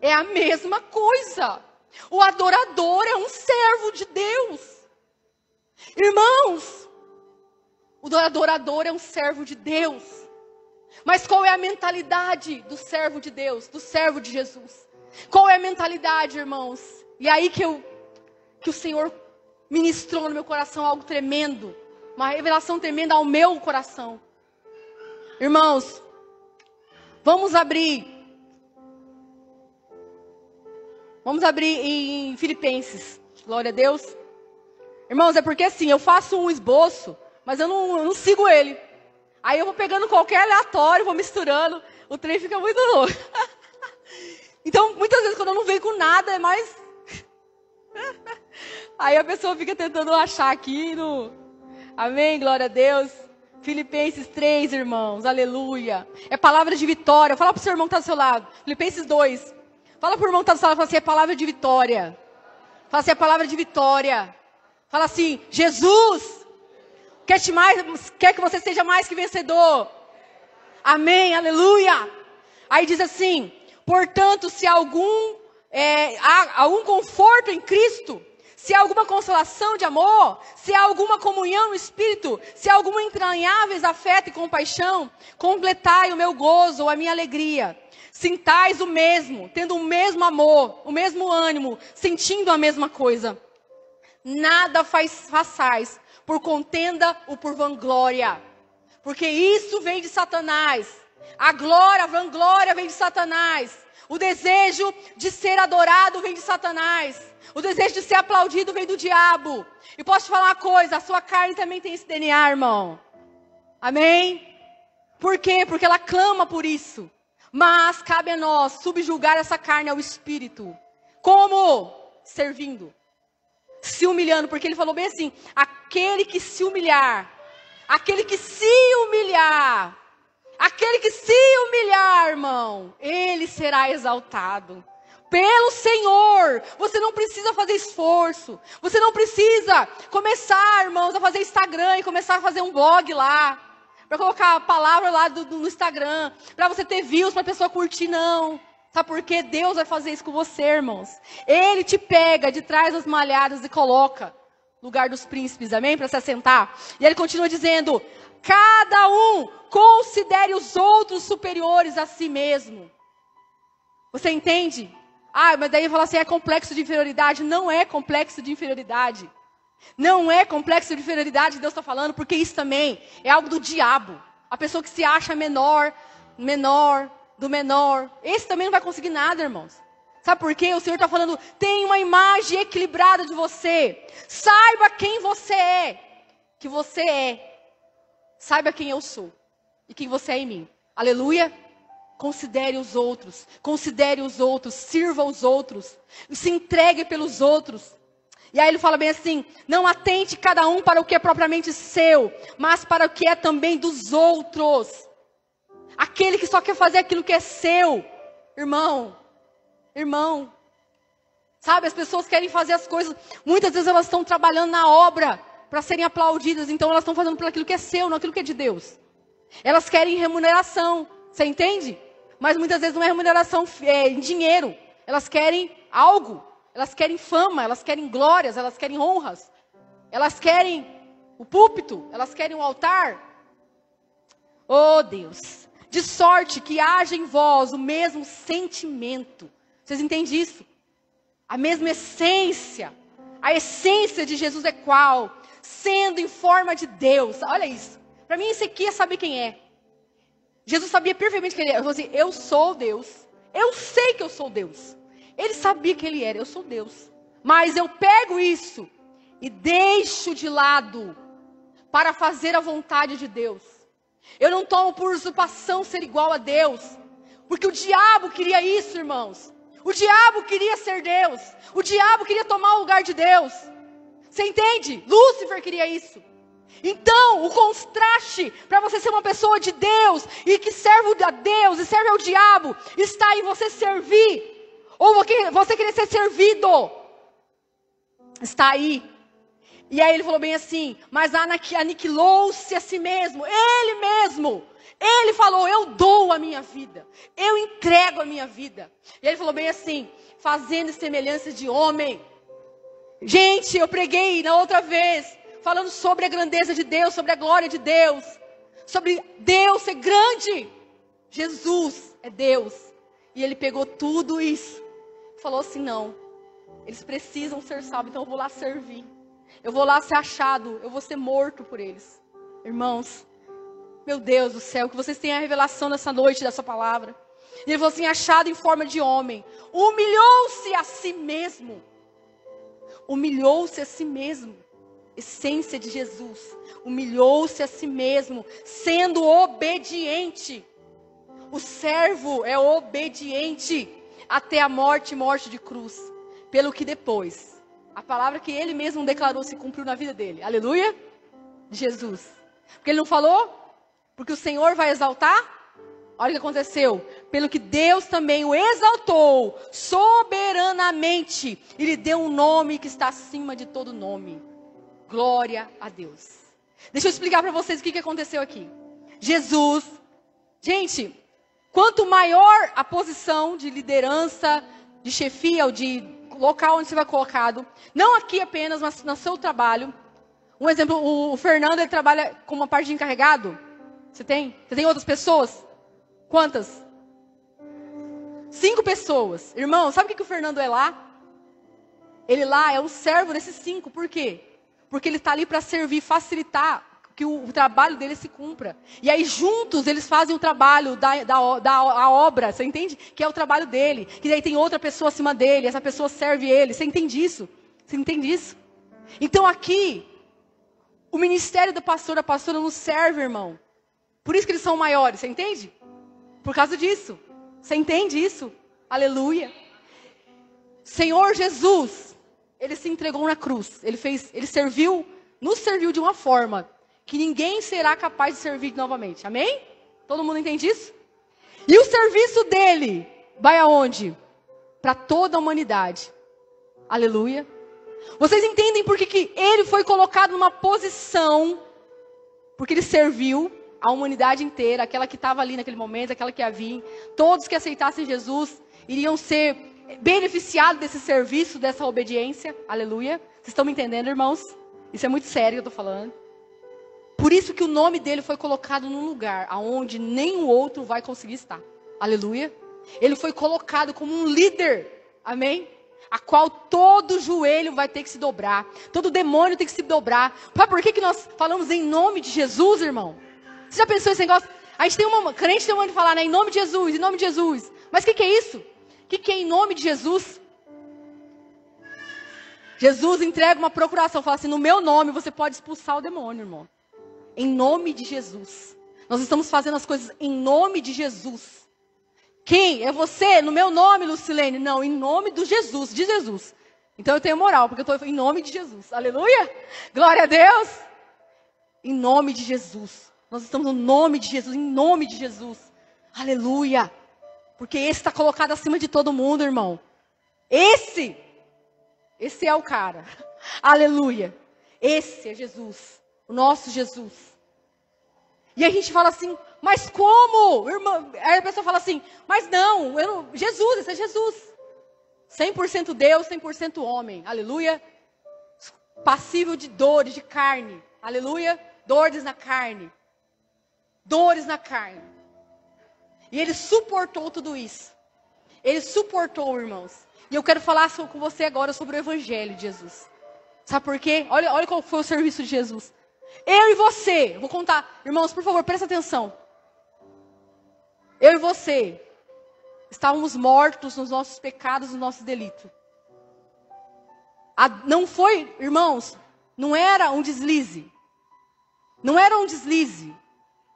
É a mesma coisa. O adorador é um servo de Deus. Irmãos, o adorador é um servo de Deus. Mas qual é a mentalidade do servo de Deus, do servo de Jesus? Qual é a mentalidade, irmãos? E aí que o Senhor ministrou no meu coração algo tremendo. Uma revelação tremenda ao meu coração. Irmãos, vamos abrir em Filipenses. Glória a Deus. Irmãos, é porque assim, eu faço um esboço, mas eu não sigo ele. Aí eu vou pegando qualquer aleatório, vou misturando. O trem fica muito louco. Então, muitas vezes, quando eu não venho com nada, é mais... Aí a pessoa fica tentando achar aqui no... Amém, glória a Deus. Filipenses 3, irmãos, aleluia. É palavra de vitória. Fala para o seu irmão que está do seu lado. Filipenses 2. Fala para o irmão que está do seu lado, fala assim, é palavra de vitória. Fala assim, é palavra de vitória. Fala assim, Jesus quer que você seja mais que vencedor. Amém, aleluia. Aí diz assim, portanto, se algum há algum conforto em Cristo, se há alguma consolação de amor, se há alguma comunhão no Espírito, se há algum entranháveis afeto e compaixão, completai o meu gozo, a minha alegria. Sintais o mesmo, tendo o mesmo amor, o mesmo ânimo, sentindo a mesma coisa. Nada façais por contenda ou por vanglória, porque isso vem de Satanás. A vanglória vem de Satanás. O desejo de ser adorado vem de Satanás. O desejo de ser aplaudido vem do diabo. E posso te falar uma coisa, a sua carne também tem esse DNA, irmão. Amém? Por quê? Porque ela clama por isso. Mas cabe a nós subjugar essa carne ao Espírito. Como? Servindo. Se humilhando, porque ele falou bem assim, aquele que se humilhar, irmão, ele será exaltado. Pelo Senhor, você não precisa fazer esforço, você não precisa começar, irmãos, a fazer Instagram e começar a fazer um blog lá, para colocar a palavra lá no Instagram, para você ter views, para a pessoa curtir, não. Sabe por quê? Deus vai fazer isso com você, irmãos. Ele te pega de trás das malhadas e coloca no lugar dos príncipes, amém? Para se assentar. E ele continua dizendo, cada um considere os outros superiores a si mesmo. Você entende? Mas daí fala assim, é complexo de inferioridade. Não é complexo de inferioridade. Não é complexo de inferioridade que Deus está falando, porque isso também é algo do diabo. A pessoa que se acha menor do menor. Esse também não vai conseguir nada, irmãos. Sabe por quê? O Senhor está falando, tem uma imagem equilibrada de você. Saiba quem você é. Que você é. Saiba quem eu sou. E quem você é em mim. Aleluia. Considere os outros, sirva os outros, se entregue pelos outros. E aí ele fala bem assim, não atente cada um para o que é propriamente seu, mas para o que é também dos outros. Aquele que só quer fazer aquilo que é seu, irmão, sabe, as pessoas querem fazer as coisas, muitas vezes elas estão trabalhando na obra para serem aplaudidas, então elas estão fazendo por aquilo que é seu, não aquilo que é de Deus. Elas querem remuneração, você entende? Mas muitas vezes não é remuneração em dinheiro. Elas querem algo. Elas querem fama, elas querem glórias, elas querem honras. Elas querem o púlpito, elas querem o altar. Oh Deus, de sorte que haja em vós o mesmo sentimento. Vocês entendem isso? A mesma essência. A essência de Jesus é qual? Sendo em forma de Deus. Olha isso. Para mim isso aqui é saber quem é. Jesus sabia perfeitamente quem ele era. Ele falou assim, eu sou Deus. Eu sei que eu sou Deus. Ele sabia que ele era, eu sou Deus. Mas eu pego isso e deixo de lado para fazer a vontade de Deus. Eu não tomo por usurpação ser igual a Deus. Porque o diabo queria isso, irmãos. O diabo queria ser Deus. O diabo queria tomar o lugar de Deus. Você entende? Lúcifer queria isso. Então, o contraste para você ser uma pessoa de Deus e que serve a Deus e serve ao diabo, está em você servir. Ou você querer ser servido. Está aí. E aí ele falou bem assim, mas aniquilou-se a si mesmo. Ele mesmo. Ele falou, eu dou a minha vida. Eu entrego a minha vida. E ele falou bem assim, fazendo semelhança de homem. Gente, eu preguei na outra vez, falando sobre a grandeza de Deus, sobre a glória de Deus. Sobre Deus ser grande. Jesus é Deus. E ele pegou tudo isso. Falou assim, não. Eles precisam ser salvos, então eu vou lá servir. Eu vou lá ser achado. Eu vou ser morto por eles. Irmãos, meu Deus do céu, que vocês tenham a revelação nessa noite dessa palavra. E ele falou assim, achado em forma de homem. Humilhou-se a si mesmo. Humilhou-se a si mesmo. Essência de Jesus. Humilhou-se a si mesmo, sendo obediente. O servo é obediente até a morte de cruz. Pelo que depois, a palavra que ele mesmo declarou se cumpriu na vida dele. Aleluia? De Jesus. Porque ele não falou? Porque o Senhor vai exaltar? Olha o que aconteceu. Pelo que Deus também o exaltou soberanamente e lhe deu um nome que está acima de todo nome. Glória a Deus. Deixa eu explicar para vocês o que aconteceu aqui. Jesus, gente, quanto maior a posição de liderança, de chefia ou de local onde você vai colocado, não aqui apenas, mas no seu trabalho. Um exemplo, o Fernando, ele trabalha com uma parte de encarregado. Você tem? Você tem outras pessoas? Quantas? 5 pessoas. Irmão, sabe o que o Fernando é lá? Ele lá é um servo desses 5. Por quê? Porque ele está ali para servir, facilitar que o trabalho dele se cumpra. E aí juntos eles fazem o trabalho da obra. Você entende? Que é o trabalho dele. Que daí tem outra pessoa acima dele. Essa pessoa serve ele. Você entende isso? Você entende isso? Então aqui, o ministério do pastor, da pastora nos serve, irmão. Por isso que eles são maiores. Você entende? Por causa disso. Você entende isso? Aleluia. Senhor Jesus, ele se entregou na cruz. Ele serviu, nos serviu de uma forma que ninguém será capaz de servir novamente. Amém? Todo mundo entende isso? E o serviço dele vai aonde? Para toda a humanidade. Aleluia. Vocês entendem por que ele foi colocado numa posição? Porque ele serviu a humanidade inteira, aquela que estava ali naquele momento, aquela que ia vir. Todos que aceitassem Jesus iriam ser beneficiados desse serviço, dessa obediência. Aleluia. Vocês estão me entendendo, irmãos? Isso é muito sério que eu estou falando. Por isso que o nome dele foi colocado num lugar aonde nenhum outro vai conseguir estar. Aleluia. Ele foi colocado como um líder. Amém? A qual todo joelho vai ter que se dobrar. Todo demônio tem que se dobrar. Sabe por que nós falamos em nome de Jesus, irmão? Você já pensou esse negócio? A gente tem uma crente tem uma de falar, né? Em nome de Jesus, em nome de Jesus. Mas o que é isso? O que é em nome de Jesus? Jesus entrega uma procuração. Fala assim, no meu nome você pode expulsar o demônio, irmão. Em nome de Jesus. Nós estamos fazendo as coisas em nome de Jesus. Quem? É você? No meu nome, Lucilene? Não, em nome do Jesus, de Jesus. Então eu tenho moral, porque eu estou em nome de Jesus. Aleluia! Glória a Deus! Em nome de Jesus. Nós estamos no nome de Jesus, em nome de Jesus. Aleluia! Porque esse está colocado acima de todo mundo, irmão. Esse é o cara. Aleluia! Esse é Jesus. O nosso Jesus. E a gente fala assim, mas como? Irmã? Aí a pessoa fala assim, mas não, Jesus, esse é Jesus. 100% Deus, 100% homem. Aleluia. Passível de dores, de carne. Aleluia. Dores na carne. Dores na carne. E ele suportou tudo isso. Ele suportou, irmãos. E eu quero falar com você agora sobre o Evangelho de Jesus. Sabe por quê? Olha qual foi o serviço de Jesus. Eu e você, vou contar. Irmãos, por favor, presta atenção. Eu e você estávamos mortos nos nossos pecados, nos nossos delitos. Não foi, irmãos, não era um deslize. Não era um deslize.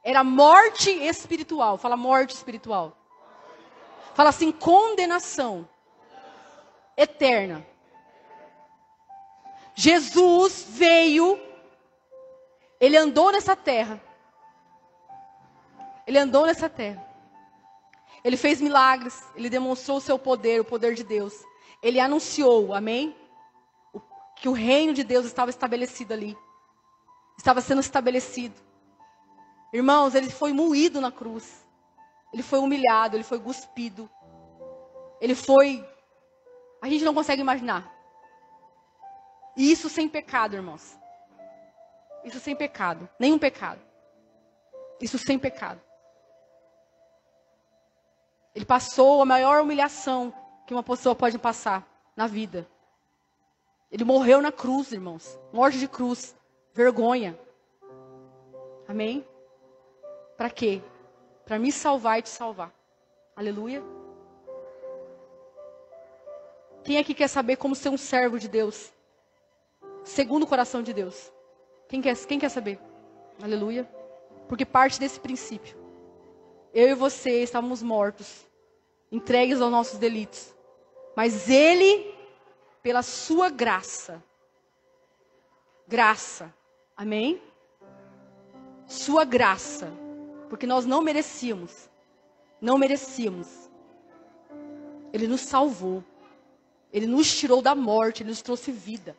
Era morte espiritual. Fala morte espiritual. Fala assim, condenação eterna. Jesus veio, ele andou nessa terra. Ele andou nessa terra. Ele fez milagres, ele demonstrou o seu poder, o poder de Deus. Ele anunciou, amém? Que o reino de Deus estava estabelecido ali. Estava sendo estabelecido. Irmãos, ele foi moído na cruz. Ele foi humilhado, ele foi cuspido. Ele foi... A gente não consegue imaginar. E isso sem pecado, irmãos. Isso sem pecado. Nenhum pecado. Isso sem pecado. Ele passou a maior humilhação que uma pessoa pode passar na vida. Ele morreu na cruz, irmãos. Morte de cruz. Vergonha. Amém? Para quê? Para me salvar e te salvar. Aleluia. Quem aqui quer saber como ser um servo de Deus? Segundo o coração de Deus. Quem quer saber? Aleluia. Porque parte desse princípio. Eu e você estávamos mortos. Entregues aos nossos delitos. Mas Ele, pela sua graça. Graça. Amém? Sua graça. Porque nós não merecíamos. Não merecíamos. Ele nos salvou. Ele nos tirou da morte. Ele nos trouxe vida.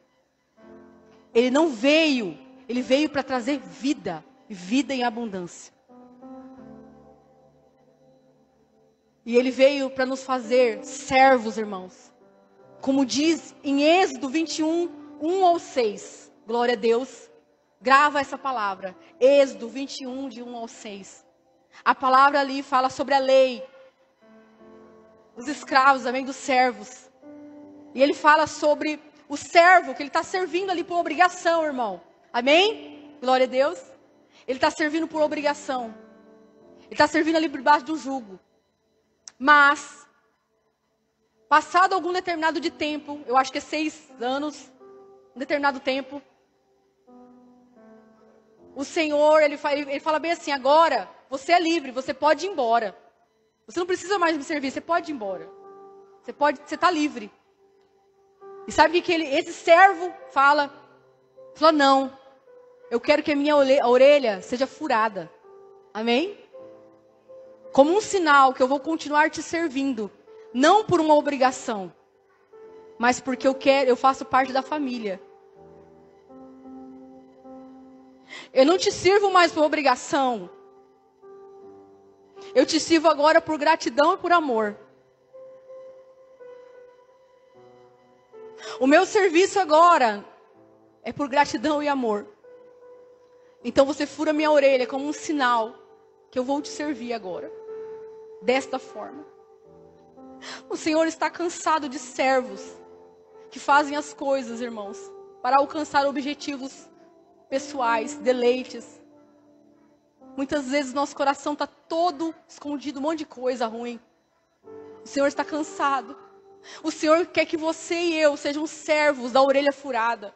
Ele não veio. Ele veio para trazer vida. Vida em abundância. E ele veio para nos fazer servos, irmãos. Como diz em Êxodo 21, 1 ao 6. Glória a Deus. Grava essa palavra. Êxodo 21, de 1 ao 6. A palavra ali fala sobre a lei. Os escravos, também dos servos. E ele fala sobre o servo, que ele está servindo ali por obrigação, irmão. Amém? Glória a Deus. Ele está servindo por obrigação. Ele está servindo ali por baixo do jugo. Mas, passado algum determinado de tempo, eu acho que é 6 anos, um determinado tempo, o Senhor, ele fala bem assim, agora você é livre, você pode ir embora. Você não precisa mais me servir, você pode ir embora. Você está livre. E sabe o que esse servo fala? Fala, não, eu quero que a minha orelha seja furada. Amém? Como um sinal que eu vou continuar te servindo. Não por uma obrigação, mas porque eu faço parte da família. Eu não te sirvo mais por obrigação. Eu te sirvo agora por gratidão e por amor. O meu serviço agora é por gratidão e amor. Então você fura minha orelha como um sinal que eu vou te servir agora. Desta forma. O Senhor está cansado de servos que fazem as coisas, irmãos, para alcançar objetivos pessoais, deleites. Muitas vezes nosso coração está todo escondido, um monte de coisa ruim. O Senhor está cansado. O Senhor quer que você e eu sejam servos da orelha furada.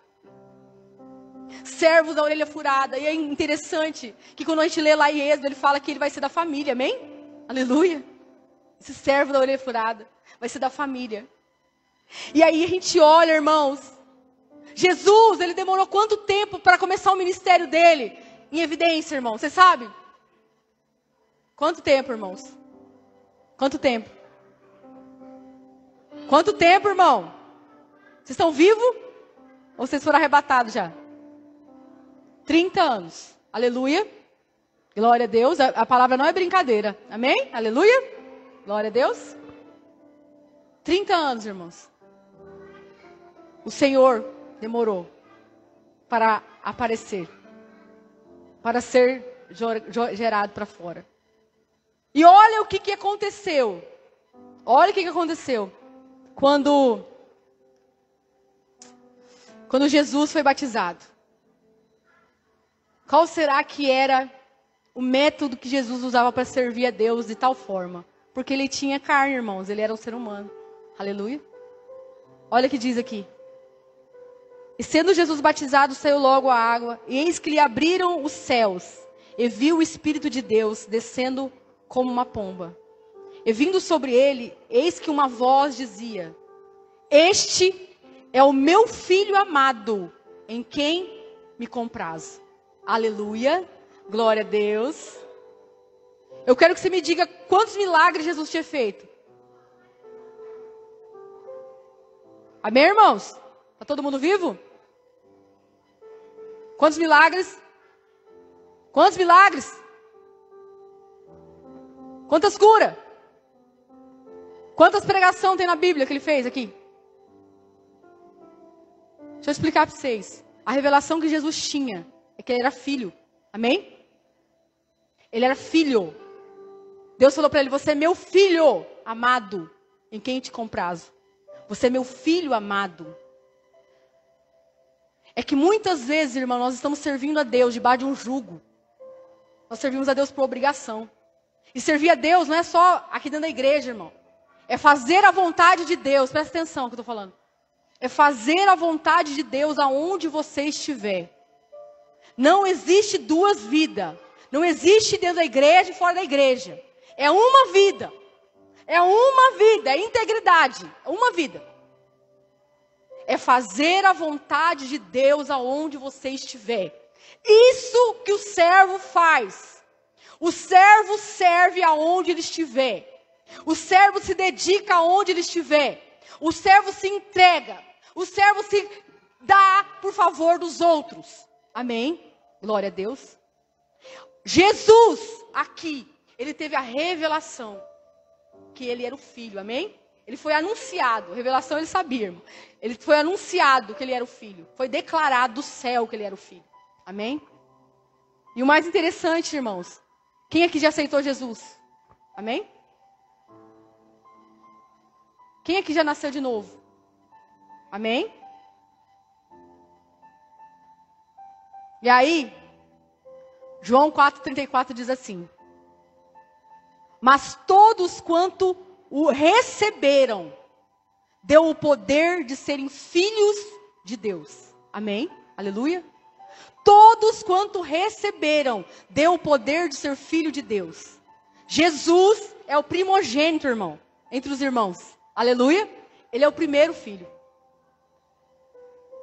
Servos da orelha furada. E é interessante que quando a gente lê lá em Êxodo, ele fala que ele vai ser da família, amém? Aleluia. Esse servo da orelha furada vai ser da família. E aí a gente olha, irmãos. Jesus, ele demorou quanto tempo para começar o ministério dele? Em evidência, irmão. Você sabe? Quanto tempo, irmãos? Quanto tempo? Quanto tempo, irmão? Vocês estão vivos? Ou vocês foram arrebatados já? 30 anos. Aleluia. Glória a Deus. A palavra não é brincadeira. Amém? Aleluia. Glória a Deus. 30 anos, irmãos. O Senhor demorou para aparecer. Para ser gerado para fora. E olha o que aconteceu. Olha o que aconteceu. Quando Jesus foi batizado. Qual será que era o método que Jesus usava para servir a Deus de tal forma? Porque ele tinha carne, irmãos. Ele era um ser humano. Aleluia. Olha o que diz aqui. E sendo Jesus batizado, saiu logo a água. E eis que lhe abriram os céus. E viu o Espírito de Deus descendo como uma pomba. E vindo sobre ele, eis que uma voz dizia: Este é o meu filho amado, em quem me comprazo. Aleluia. Glória a Deus. Eu quero que você me diga quantos milagres Jesus tinha feito. Amém, irmãos? Está todo mundo vivo? Quantos milagres? Quantos milagres? Quantas curas? Quantas pregações tem na Bíblia que ele fez aqui? Deixa eu explicar para vocês. A revelação que Jesus tinha é que ele era filho. Amém? Ele era filho. Deus falou para ele: você é meu filho amado, em quem te comprazo. Você é meu filho amado. É que muitas vezes, irmão, nós estamos servindo a Deus debaixo de um jugo. Nós servimos a Deus por obrigação. E servir a Deus não é só aqui dentro da igreja, irmão. É fazer a vontade de Deus. Presta atenção no que eu estou falando. É fazer a vontade de Deus aonde você estiver. Não existe duas vidas. Não existe dentro da igreja e fora da igreja. É uma vida. É uma vida. É integridade. É uma vida. É fazer a vontade de Deus aonde você estiver. Isso que o servo faz. O servo serve aonde ele estiver. O servo se dedica aonde ele estiver. O servo se entrega. O servo se dá por favor dos outros. Amém? Glória a Deus. Jesus, aqui, ele teve a revelação que ele era o filho, amém? Ele foi anunciado, revelação ele sabia, irmão. Ele foi anunciado que ele era o filho. Foi declarado do céu que ele era o filho, amém? E o mais interessante, irmãos, quem aqui já aceitou Jesus? Amém? Quem aqui já nasceu de novo? Amém? E aí, João 4,34 diz assim: mas todos quanto o receberam, deu o poder de serem filhos de Deus. Amém? Aleluia? Todos quanto receberam, deu o poder de ser filho de Deus. Jesus é o primogênito, irmão, entre os irmãos. Aleluia? Ele é o primeiro filho.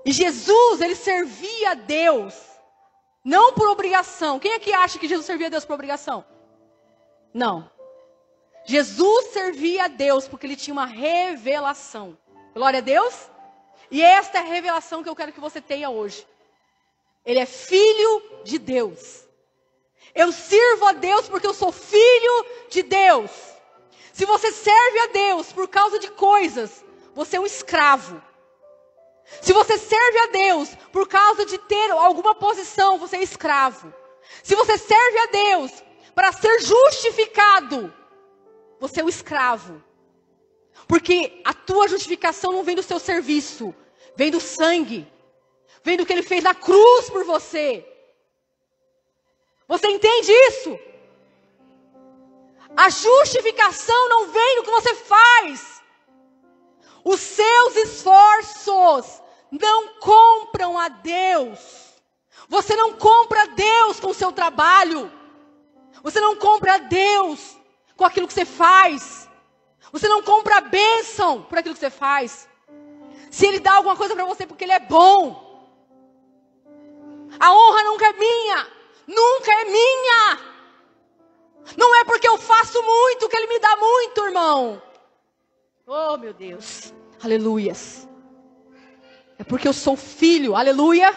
E Jesus, ele servia a Deus, não por obrigação. Quem aqui acha que Jesus servia a Deus por obrigação? Não. Jesus servia a Deus porque ele tinha uma revelação. Glória a Deus. E esta é a revelação que eu quero que você tenha hoje. Ele é filho de Deus. Eu sirvo a Deus porque eu sou filho de Deus. Se você serve a Deus por causa de coisas, você é um escravo. Se você serve a Deus por causa de ter alguma posição, você é escravo. Se você serve a Deus para ser justificado, você é um escravo. Porque a tua justificação não vem do seu serviço, vem do sangue. Vem do que ele fez na cruz por você. Você entende isso? A justificação não vem do que você faz. Os seus esforços não compram a Deus. Você não compra a Deus com o seu trabalho. Você não compra a Deus com aquilo que você faz. Você não compra a bênção por aquilo que você faz. Se ele dá alguma coisa para você porque ele é bom, a honra nunca é minha. Nunca é minha. Não é porque eu faço muito que ele me dá muito, irmão. Oh, meu Deus. Aleluias. É porque eu sou filho. Aleluia.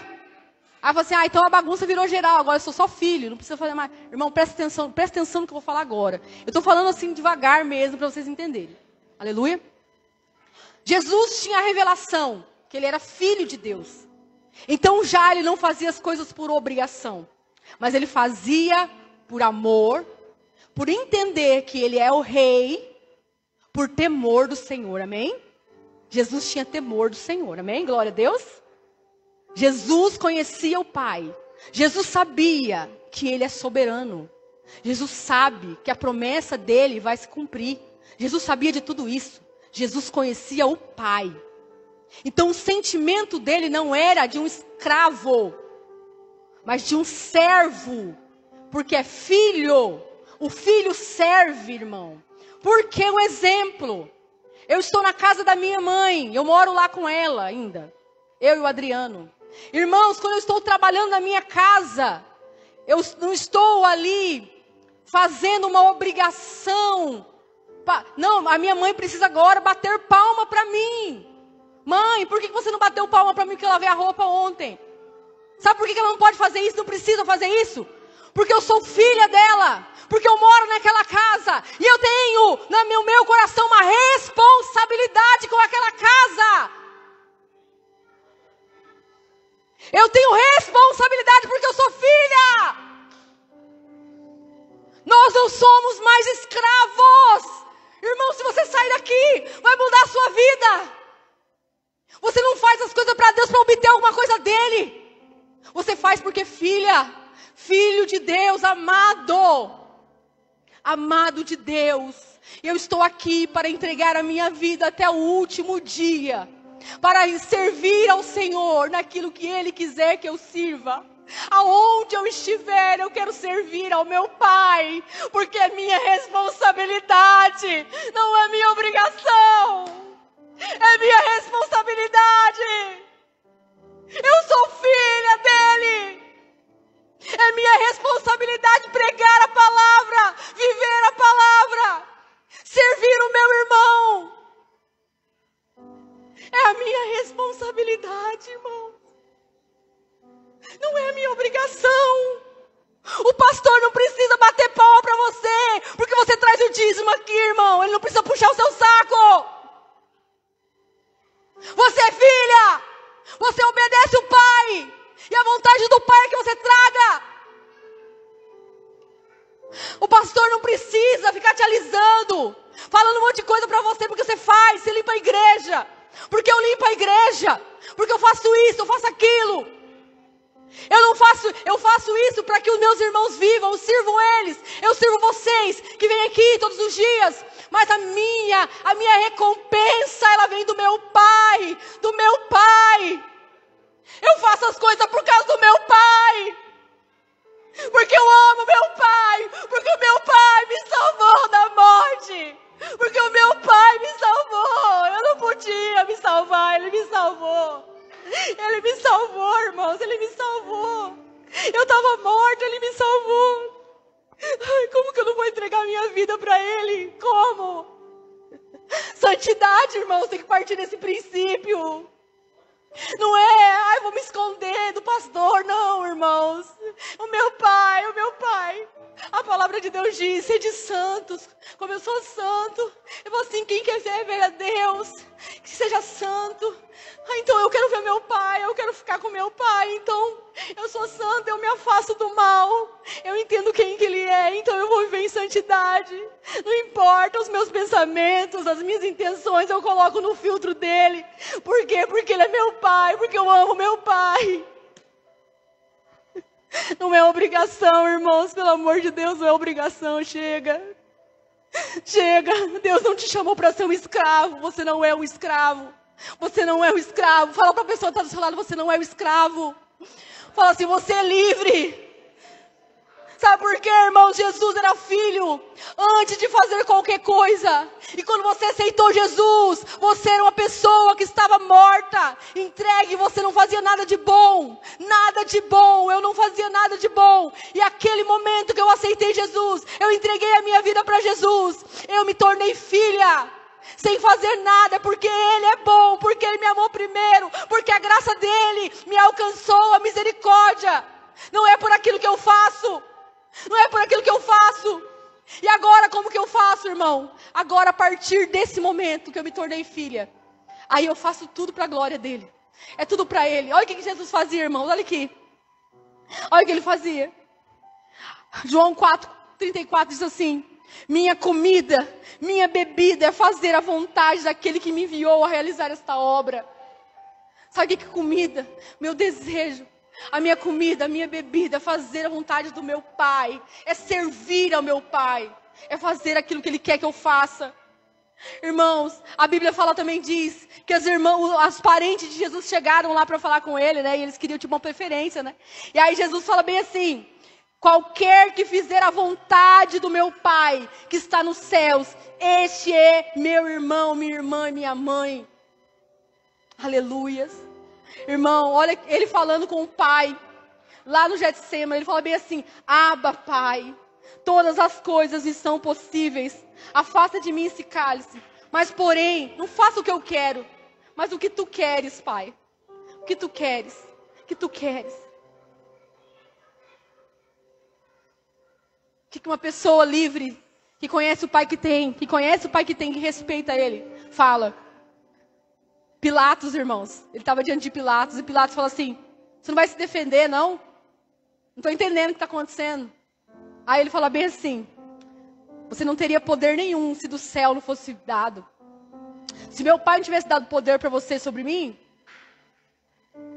Aí você, então a bagunça virou geral. Agora eu sou só filho. Não precisa fazer mais. Irmão, presta atenção no que eu vou falar agora. Eu estou falando assim devagar mesmo para vocês entenderem. Aleluia. Jesus tinha a revelação que ele era filho de Deus. Então já ele não fazia as coisas por obrigação, mas ele fazia por amor, por entender que ele é o rei, por temor do Senhor, amém? Jesus tinha temor do Senhor, amém? Glória a Deus. Jesus conhecia o Pai. Jesus sabia que ele é soberano. Jesus sabe que a promessa dele vai se cumprir. Jesus sabia de tudo isso. Jesus conhecia o Pai. Então o sentimento dele não era de um escravo, mas de um servo, porque é filho. O filho serve, irmão. Porque um exemplo, eu estou na casa da minha mãe, eu moro lá com ela ainda, eu e o Adriano. Irmãos, quando eu estou trabalhando na minha casa, eu não estou ali fazendo uma obrigação. Não, a minha mãe precisa agora bater palma para mim. Mãe, por que você não bateu palma para mim que eu lavei a roupa ontem? Sabe por que ela não pode fazer isso? Não precisa fazer isso? Porque eu sou filha dela. Porque eu moro naquela casa. E eu tenho no meu coração uma responsabilidade com aquela casa. Eu tenho responsabilidade porque eu sou filha. Nós não somos mais escravos. Irmão, se você sair daqui, vai mudar a sua vida. Você não faz as coisas para Deus para obter alguma coisa dele. Você faz porque filho de Deus, amado de Deus. Eu estou aqui para entregar a minha vida até o último dia, para servir ao Senhor naquilo que Ele quiser que eu sirva. Aonde eu estiver, eu quero servir ao meu Pai, porque é minha responsabilidade, não é minha obrigação. É minha responsabilidade. Eu sou filha dele. É minha responsabilidade pregar a palavra, viver a palavra, servir o meu irmão. É a minha responsabilidade, irmão. Não é a minha obrigação. O pastor não precisa bater palma para você, porque você traz o dízimo aqui, irmão. Ele não precisa puxar o seu saco. Você é filha. Você obedece o pai. E a vontade do pai é que você traga. O pastor não precisa ficar te alisando, falando um monte de coisa para você, porque você faz. Você limpa a igreja. Porque eu limpo a igreja. Porque eu faço isso, eu faço aquilo. Eu faço isso para que os meus irmãos vivam, eu sirvo eles, eu sirvo vocês que vêm aqui todos os dias, mas a minha recompensa, ela vem do meu pai, eu faço as coisas por causa do meu pai, porque eu amo meu pai, porque o meu pai me salvou da morte, porque o meu pai me salvou, eu não podia me salvar, ele me salvou. Ele me salvou, irmãos, ele me salvou. Eu estava morta, ele me salvou. Ai, como que eu não vou entregar minha vida para ele? Como? Santidade, irmãos, tem que partir desse princípio. Não é, ai, vou me esconder do pastor, não, irmãos. O meu pai. A palavra de Deus diz, sede santos, como eu sou santo. Eu falo assim, quem quer ver a Deus, que seja santo. Ah, então eu quero ver meu pai, eu quero ficar com meu pai. Então eu sou santo, eu me afasto do mal. Eu entendo quem que ele é, então eu vou viver em santidade. Não importa os meus pensamentos, as minhas intenções, eu coloco no filtro dele. Por quê? Porque ele é meu pai, porque eu amo meu pai. Não é obrigação, irmãos, pelo amor de Deus, não é obrigação, chega. Chega, Deus não te chamou para ser um escravo, você não é um escravo. Você não é um escravo. Fala para a pessoa que está do seu lado, você não é um escravo. Fala assim, você é livre. Sabe por quê, irmão? Jesus era filho antes de fazer qualquer coisa. E quando você aceitou Jesus, você era uma pessoa que estava morta, entregue, você não fazia nada de bom. Nada de bom, eu não fazia nada de bom. E aquele momento que eu aceitei Jesus, eu entreguei a minha vida para Jesus. Eu me tornei filha. Sem fazer nada, porque Ele é bom, porque Ele me amou primeiro, porque a graça dEle me alcançou, a misericórdia. Não é por aquilo que eu faço. Não é por aquilo que eu faço. E agora como que eu faço, irmão? Agora a partir desse momento que eu me tornei filha, aí eu faço tudo para a glória dEle. É tudo para Ele. Olha o que Jesus fazia, irmãos, olha aqui. Olha o que Ele fazia. João 4:34 diz assim: minha comida, minha bebida é fazer a vontade daquele que me enviou a realizar esta obra. Sabe o que é comida? Meu desejo. A minha comida, a minha bebida é fazer a vontade do meu pai. É servir ao meu pai. É fazer aquilo que Ele quer que eu faça. Irmãos, a Bíblia fala também, diz que as parentes de Jesus chegaram lá para falar com Ele, né? E eles queriam tipo uma preferência, né? E aí Jesus fala bem assim: qualquer que fizer a vontade do meu pai que está nos céus, este é meu irmão, minha irmã e minha mãe. Aleluias. Irmão, olha ele falando com o pai, lá no Getsemane, ele fala bem assim: Abba, Pai, todas as coisas me são possíveis, afasta de mim esse cálice, mas porém, não faça o que eu quero, mas o que tu queres, Pai, o que tu queres, o que tu queres. O que uma pessoa livre, que conhece o pai que tem, que respeita ele, fala? Pilatos, irmãos, ele estava diante de Pilatos, e Pilatos fala assim: você não vai se defender, não? Não estou entendendo o que está acontecendo. Aí ele fala bem assim: você não teria poder nenhum se do céu não fosse dado. Se meu pai não tivesse dado poder para você sobre mim,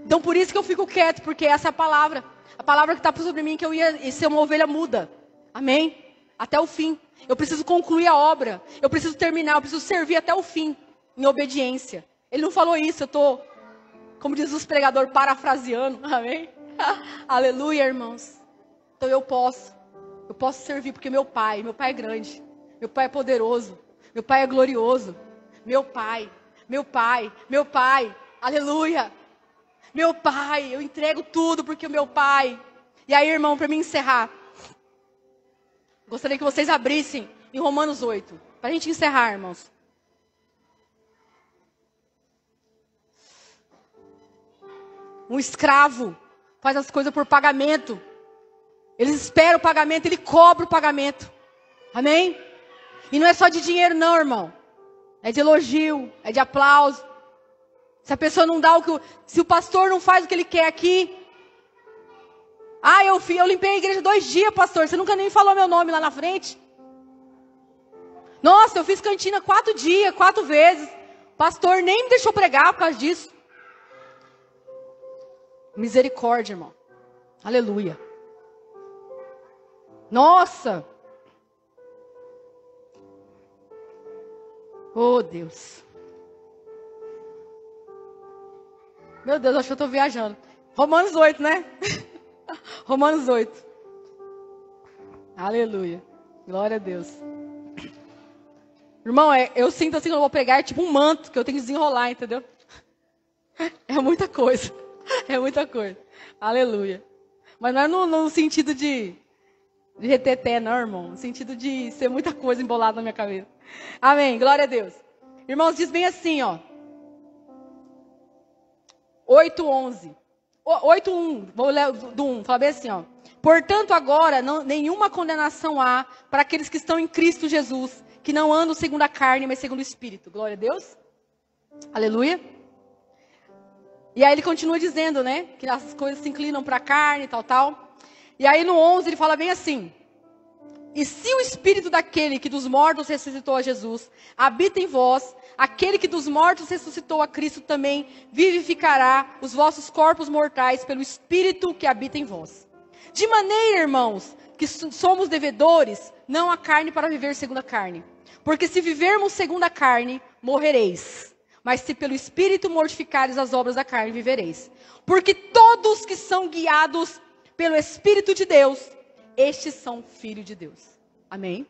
então por isso que eu fico quieto, porque essa é a palavra que está sobre mim, que eu ia ser uma ovelha muda. Amém? Até o fim. Eu preciso concluir a obra. Eu preciso terminar. Eu preciso servir até o fim. Em obediência. Ele não falou isso. Eu estou, como diz os pregadores, parafraseando. Amém? Aleluia, irmãos. Então eu posso. Eu posso servir porque meu pai é grande. Meu pai é poderoso. Meu pai é glorioso. Meu pai. Aleluia. Meu pai. Eu entrego tudo porque o meu pai. E aí, irmão, para mim encerrar, gostaria que vocês abrissem em Romanos 8. Para a gente encerrar, irmãos. Um escravo faz as coisas por pagamento. Eles esperam o pagamento, ele cobra o pagamento. Amém? E não é só de dinheiro não, irmão. É de elogio, é de aplauso. Se a pessoa não dá se o pastor não faz o que ele quer aqui. Ah, eu limpei a igreja 2 dias, pastor. Você nunca nem falou meu nome lá na frente. Nossa, eu fiz cantina 4 dias, 4 vezes. Pastor nem me deixou pregar por causa disso. Misericórdia, irmão. Aleluia. Nossa. Oh, Deus. Meu Deus, acho que eu estou viajando. Romanos 8, né? Romanos 8. Aleluia. Glória a Deus. Irmão, eu sinto assim que eu vou pregar, é tipo um manto que eu tenho que desenrolar, entendeu? É muita coisa. É muita coisa. Aleluia. Mas não é no sentido de reteté, não, irmão. No sentido de ser muita coisa embolada na minha cabeça. Amém. Glória a Deus. Irmãos, diz bem assim, ó. 8:11. 8:1. Vou ler do 1. Fala bem assim, ó. Portanto, agora, nenhuma condenação há para aqueles que estão em Cristo Jesus, que não andam segundo a carne, mas segundo o Espírito. Glória a Deus. Aleluia. E aí ele continua dizendo, né? Que as coisas se inclinam para a carne, tal. E aí no 11 ele fala bem assim. E se o Espírito daquele que dos mortos ressuscitou a Jesus habita em vós, aquele que dos mortos ressuscitou a Cristo também vivificará os vossos corpos mortais pelo Espírito que habita em vós. De maneira, irmãos, que somos devedores, não a carne para viver segundo a carne. Porque se vivermos segundo a carne, morrereis. Mas se pelo Espírito mortificares as obras da carne, vivereis. Porque todos que são guiados pelo Espírito de Deus, estes são filhos de Deus. Amém?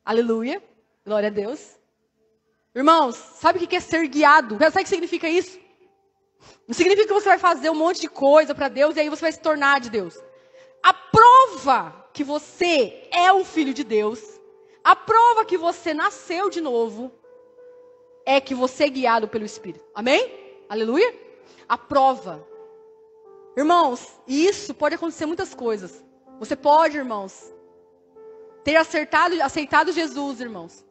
Aleluia. Glória a Deus. Irmãos, sabe o que é ser guiado? Sabe o que significa isso? Não significa que você vai fazer um monte de coisa para Deus e aí você vai se tornar de Deus. A prova que você é um filho de Deus, a prova que você nasceu de novo, é que você é guiado pelo Espírito. Amém? Aleluia? A prova. Irmãos, e isso pode acontecer muitas coisas. Você pode, irmãos, ter aceitado Jesus, irmãos.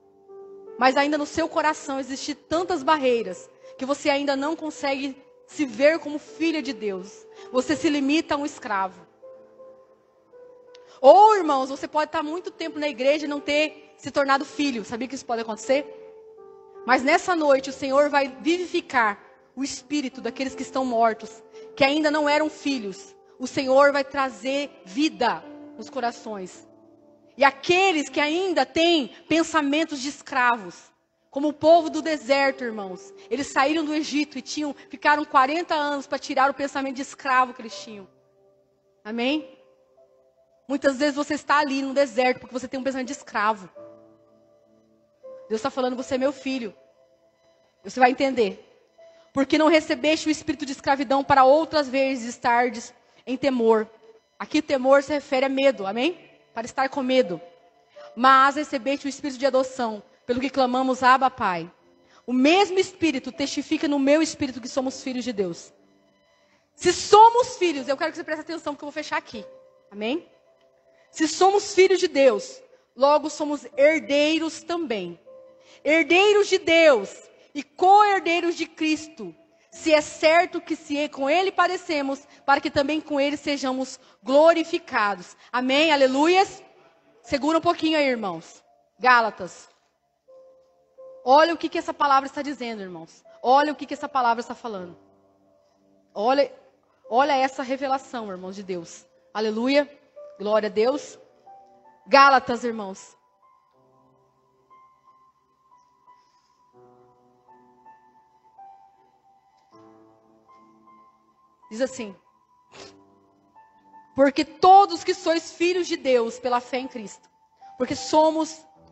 Mas ainda no seu coração existem tantas barreiras que você ainda não consegue se ver como filha de Deus. Você se limita a um escravo. Ou, irmãos, você pode estar muito tempo na igreja e não ter se tornado filho. Sabia que isso pode acontecer? Mas nessa noite o Senhor vai vivificar o espírito daqueles que estão mortos, que ainda não eram filhos. O Senhor vai trazer vida nos corações. E aqueles que ainda têm pensamentos de escravos, como o povo do deserto, irmãos. Eles saíram do Egito e ficaram 40 anos para tirar o pensamento de escravo que eles tinham. Amém? Muitas vezes você está ali no deserto porque você tem um pensamento de escravo. Deus está falando, você é meu filho. Você vai entender. Porque não recebeste o espírito de escravidão para outras vezes estardes em temor. Aqui temor se refere a medo, amém? Para estar com medo. Mas recebeste o espírito de adoção, pelo que clamamos, Abba, Pai. O mesmo espírito testifica no meu espírito que somos filhos de Deus. Se somos filhos, eu quero que você preste atenção porque eu vou fechar aqui. Amém? Se somos filhos de Deus, logo somos herdeiros também. Herdeiros de Deus e co-herdeiros de Cristo. Se é certo que se com Ele padecemos, para que também com Ele sejamos glorificados. Amém? Aleluias? Segura um pouquinho aí, irmãos. Gálatas. Olha o que essa palavra está dizendo, irmãos. Olha o que essa palavra está falando. Olha essa revelação, irmãos de Deus. Aleluia. Glória a Deus. Gálatas, irmãos. Diz assim. Porque todos que sois filhos de Deus pela fé em Cristo. Porque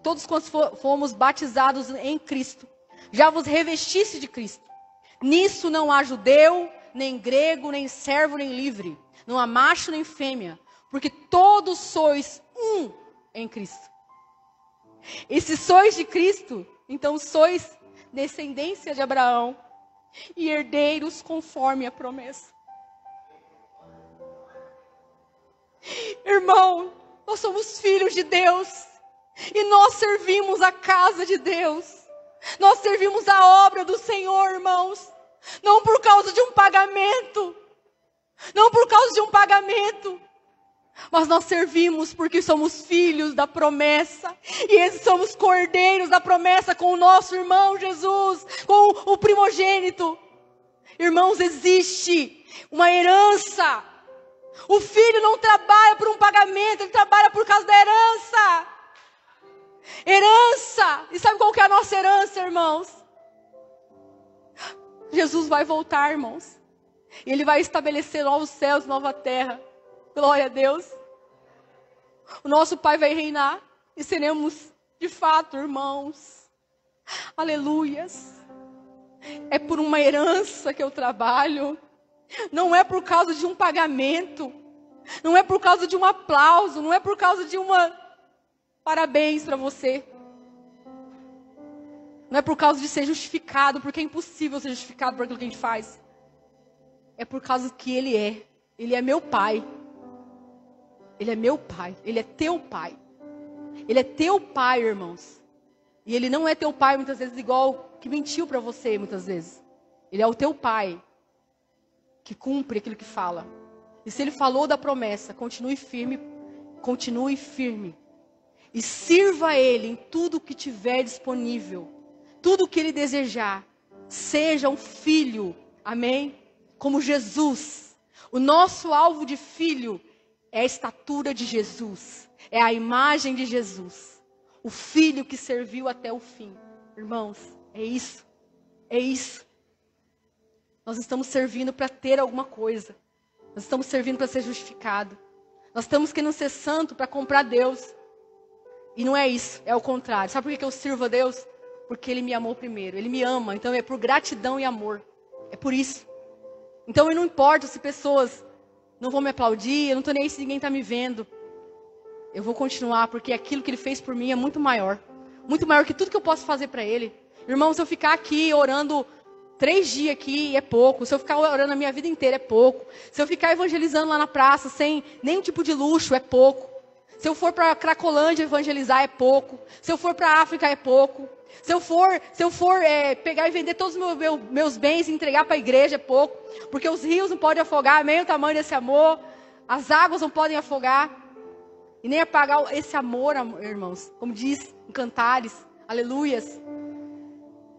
todos quantos fomos batizados em Cristo. Já vos revestiste de Cristo. Nisso não há judeu, nem grego, nem servo, nem livre. Não há macho, nem fêmea. Porque todos sois um em Cristo. E se sois de Cristo, então sois descendência de Abraão. E herdeiros conforme a promessa. Irmão, nós somos filhos de Deus. E nós servimos a casa de Deus. Nós servimos a obra do Senhor, irmãos. Não por causa de um pagamento. Não por causa de um pagamento. Mas nós servimos porque somos filhos da promessa. E esses somos cordeiros da promessa com o nosso irmão Jesus, com o primogênito. Irmãos, existe uma herança. O filho não trabalha por um pagamento, ele trabalha por causa da herança. Herança. E sabe qual que é a nossa herança, irmãos? Jesus vai voltar, irmãos. E Ele vai estabelecer novos céus, nova terra. Glória a Deus. O nosso Pai vai reinar. E seremos, de fato, irmãos. Aleluias. É por uma herança que eu trabalho. Não é por causa de um pagamento. Não é por causa de um aplauso. Não é por causa de uma... Parabéns para você. Não é por causa de ser justificado, porque é impossível ser justificado por aquilo que a gente faz. É por causa que Ele é. Ele é meu Pai. Ele é meu Pai. Ele é teu Pai. Ele é teu Pai, irmãos. E Ele não é teu Pai muitas vezes igual que mentiu para você muitas vezes. Ele é o teu Pai que cumpre aquilo que fala. E se Ele falou da promessa, continue firme. Continue firme. E sirva a Ele em tudo que tiver disponível. Tudo que Ele desejar. Seja um filho. Amém? Como Jesus. O nosso alvo de filho é a estatura de Jesus. É a imagem de Jesus. O filho que serviu até o fim. Irmãos, é isso. É isso. Nós estamos servindo para ter alguma coisa. Nós estamos servindo para ser justificado. Nós estamos querendo ser santo para comprar Deus. E não é isso, é o contrário. Sabe por que eu sirvo a Deus? Porque Ele me amou primeiro. Ele me ama, então é por gratidão e amor. É por isso. Então eu não importo se pessoas não vão me aplaudir, eu não estou nem aí se ninguém está me vendo. Eu vou continuar, porque aquilo que Ele fez por mim é muito maior. Muito maior que tudo que eu posso fazer para Ele. Irmão, se eu ficar aqui orando 3 dias aqui, é pouco. Se eu ficar orando a minha vida inteira, é pouco. Se eu ficar evangelizando lá na praça, sem nenhum tipo de luxo, é pouco. Se eu for para Cracolândia evangelizar, é pouco. Se eu for para a África, é pouco. Se eu for pegar e vender todos os meus bens e entregar para a igreja, é pouco. Porque os rios não podem afogar, meio tamanho desse amor. As águas não podem afogar. E nem apagar esse amor, irmãos. Como diz em Cantares. Aleluias.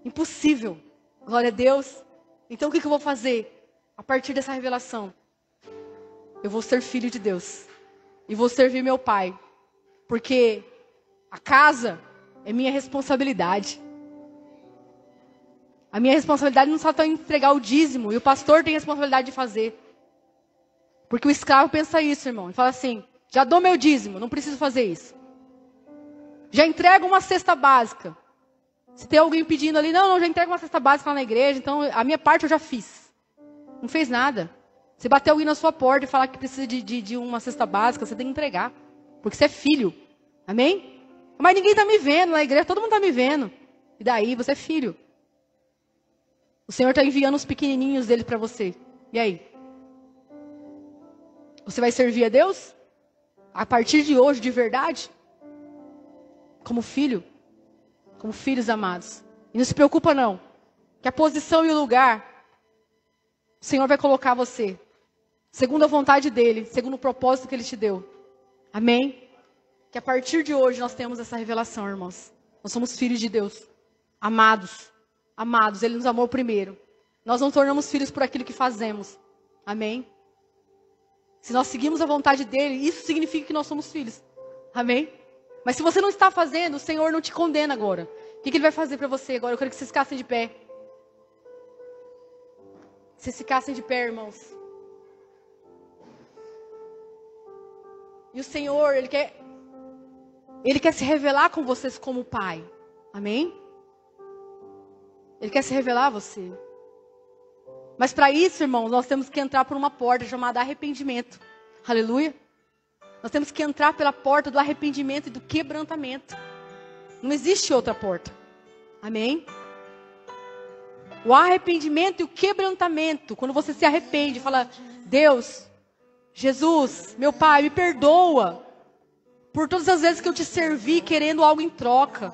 Impossível. Glória a Deus. Então o que eu vou fazer? A partir dessa revelação. Eu vou ser filho de Deus. E vou servir meu Pai. Porque a casa é minha responsabilidade. A minha responsabilidade não só está em entregar o dízimo. E o pastor tem a responsabilidade de fazer. Porque o escravo pensa isso, irmão. Ele fala assim, já dou meu dízimo, não preciso fazer isso. Já entrego uma cesta básica. Se tem alguém pedindo ali, não, já entrego uma cesta básica lá na igreja. Então a minha parte eu já fiz. Não fez nada. Se bater alguém na sua porta e falar que precisa de uma cesta básica, você tem que entregar. Porque você é filho. Amém? Mas ninguém está me vendo na igreja, todo mundo está me vendo. E daí, você é filho. O Senhor está enviando os pequenininhos dele para você. E aí? Você vai servir a Deus? A partir de hoje, de verdade? Como filho? Como filhos amados. E não se preocupa não. Que a posição e o lugar, o Senhor vai colocar você. Segundo a vontade dEle, segundo o propósito que Ele te deu. Amém? Que a partir de hoje nós temos essa revelação, irmãos. Nós somos filhos de Deus. Amados. Amados. Ele nos amou primeiro. Nós não tornamos filhos por aquilo que fazemos. Amém? Se nós seguimos a vontade dEle, isso significa que nós somos filhos. Amém? Mas se você não está fazendo, o Senhor não te condena agora. O que Ele vai fazer para você agora? Eu quero que vocês ficassem de pé. Vocês ficassem de pé, irmãos. E o Senhor, Ele quer se revelar com vocês como Pai. Amém? Ele quer se revelar a você. Mas para isso, irmãos, nós temos que entrar por uma porta chamada arrependimento. Aleluia. Nós temos que entrar pela porta do arrependimento e do quebrantamento. Não existe outra porta. Amém? O arrependimento e o quebrantamento. Quando você se arrepende e fala, Deus, Jesus, meu Pai, me perdoa por todas as vezes que eu te servi querendo algo em troca.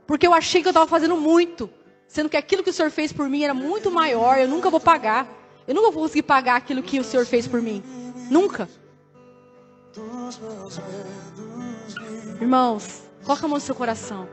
Porque eu achei que eu estava fazendo muito, sendo que aquilo que o Senhor fez por mim era muito maior, eu nunca vou pagar. Eu nunca vou conseguir pagar aquilo que o Senhor fez por mim. Nunca. Irmãos, coloca a mão no seu coração.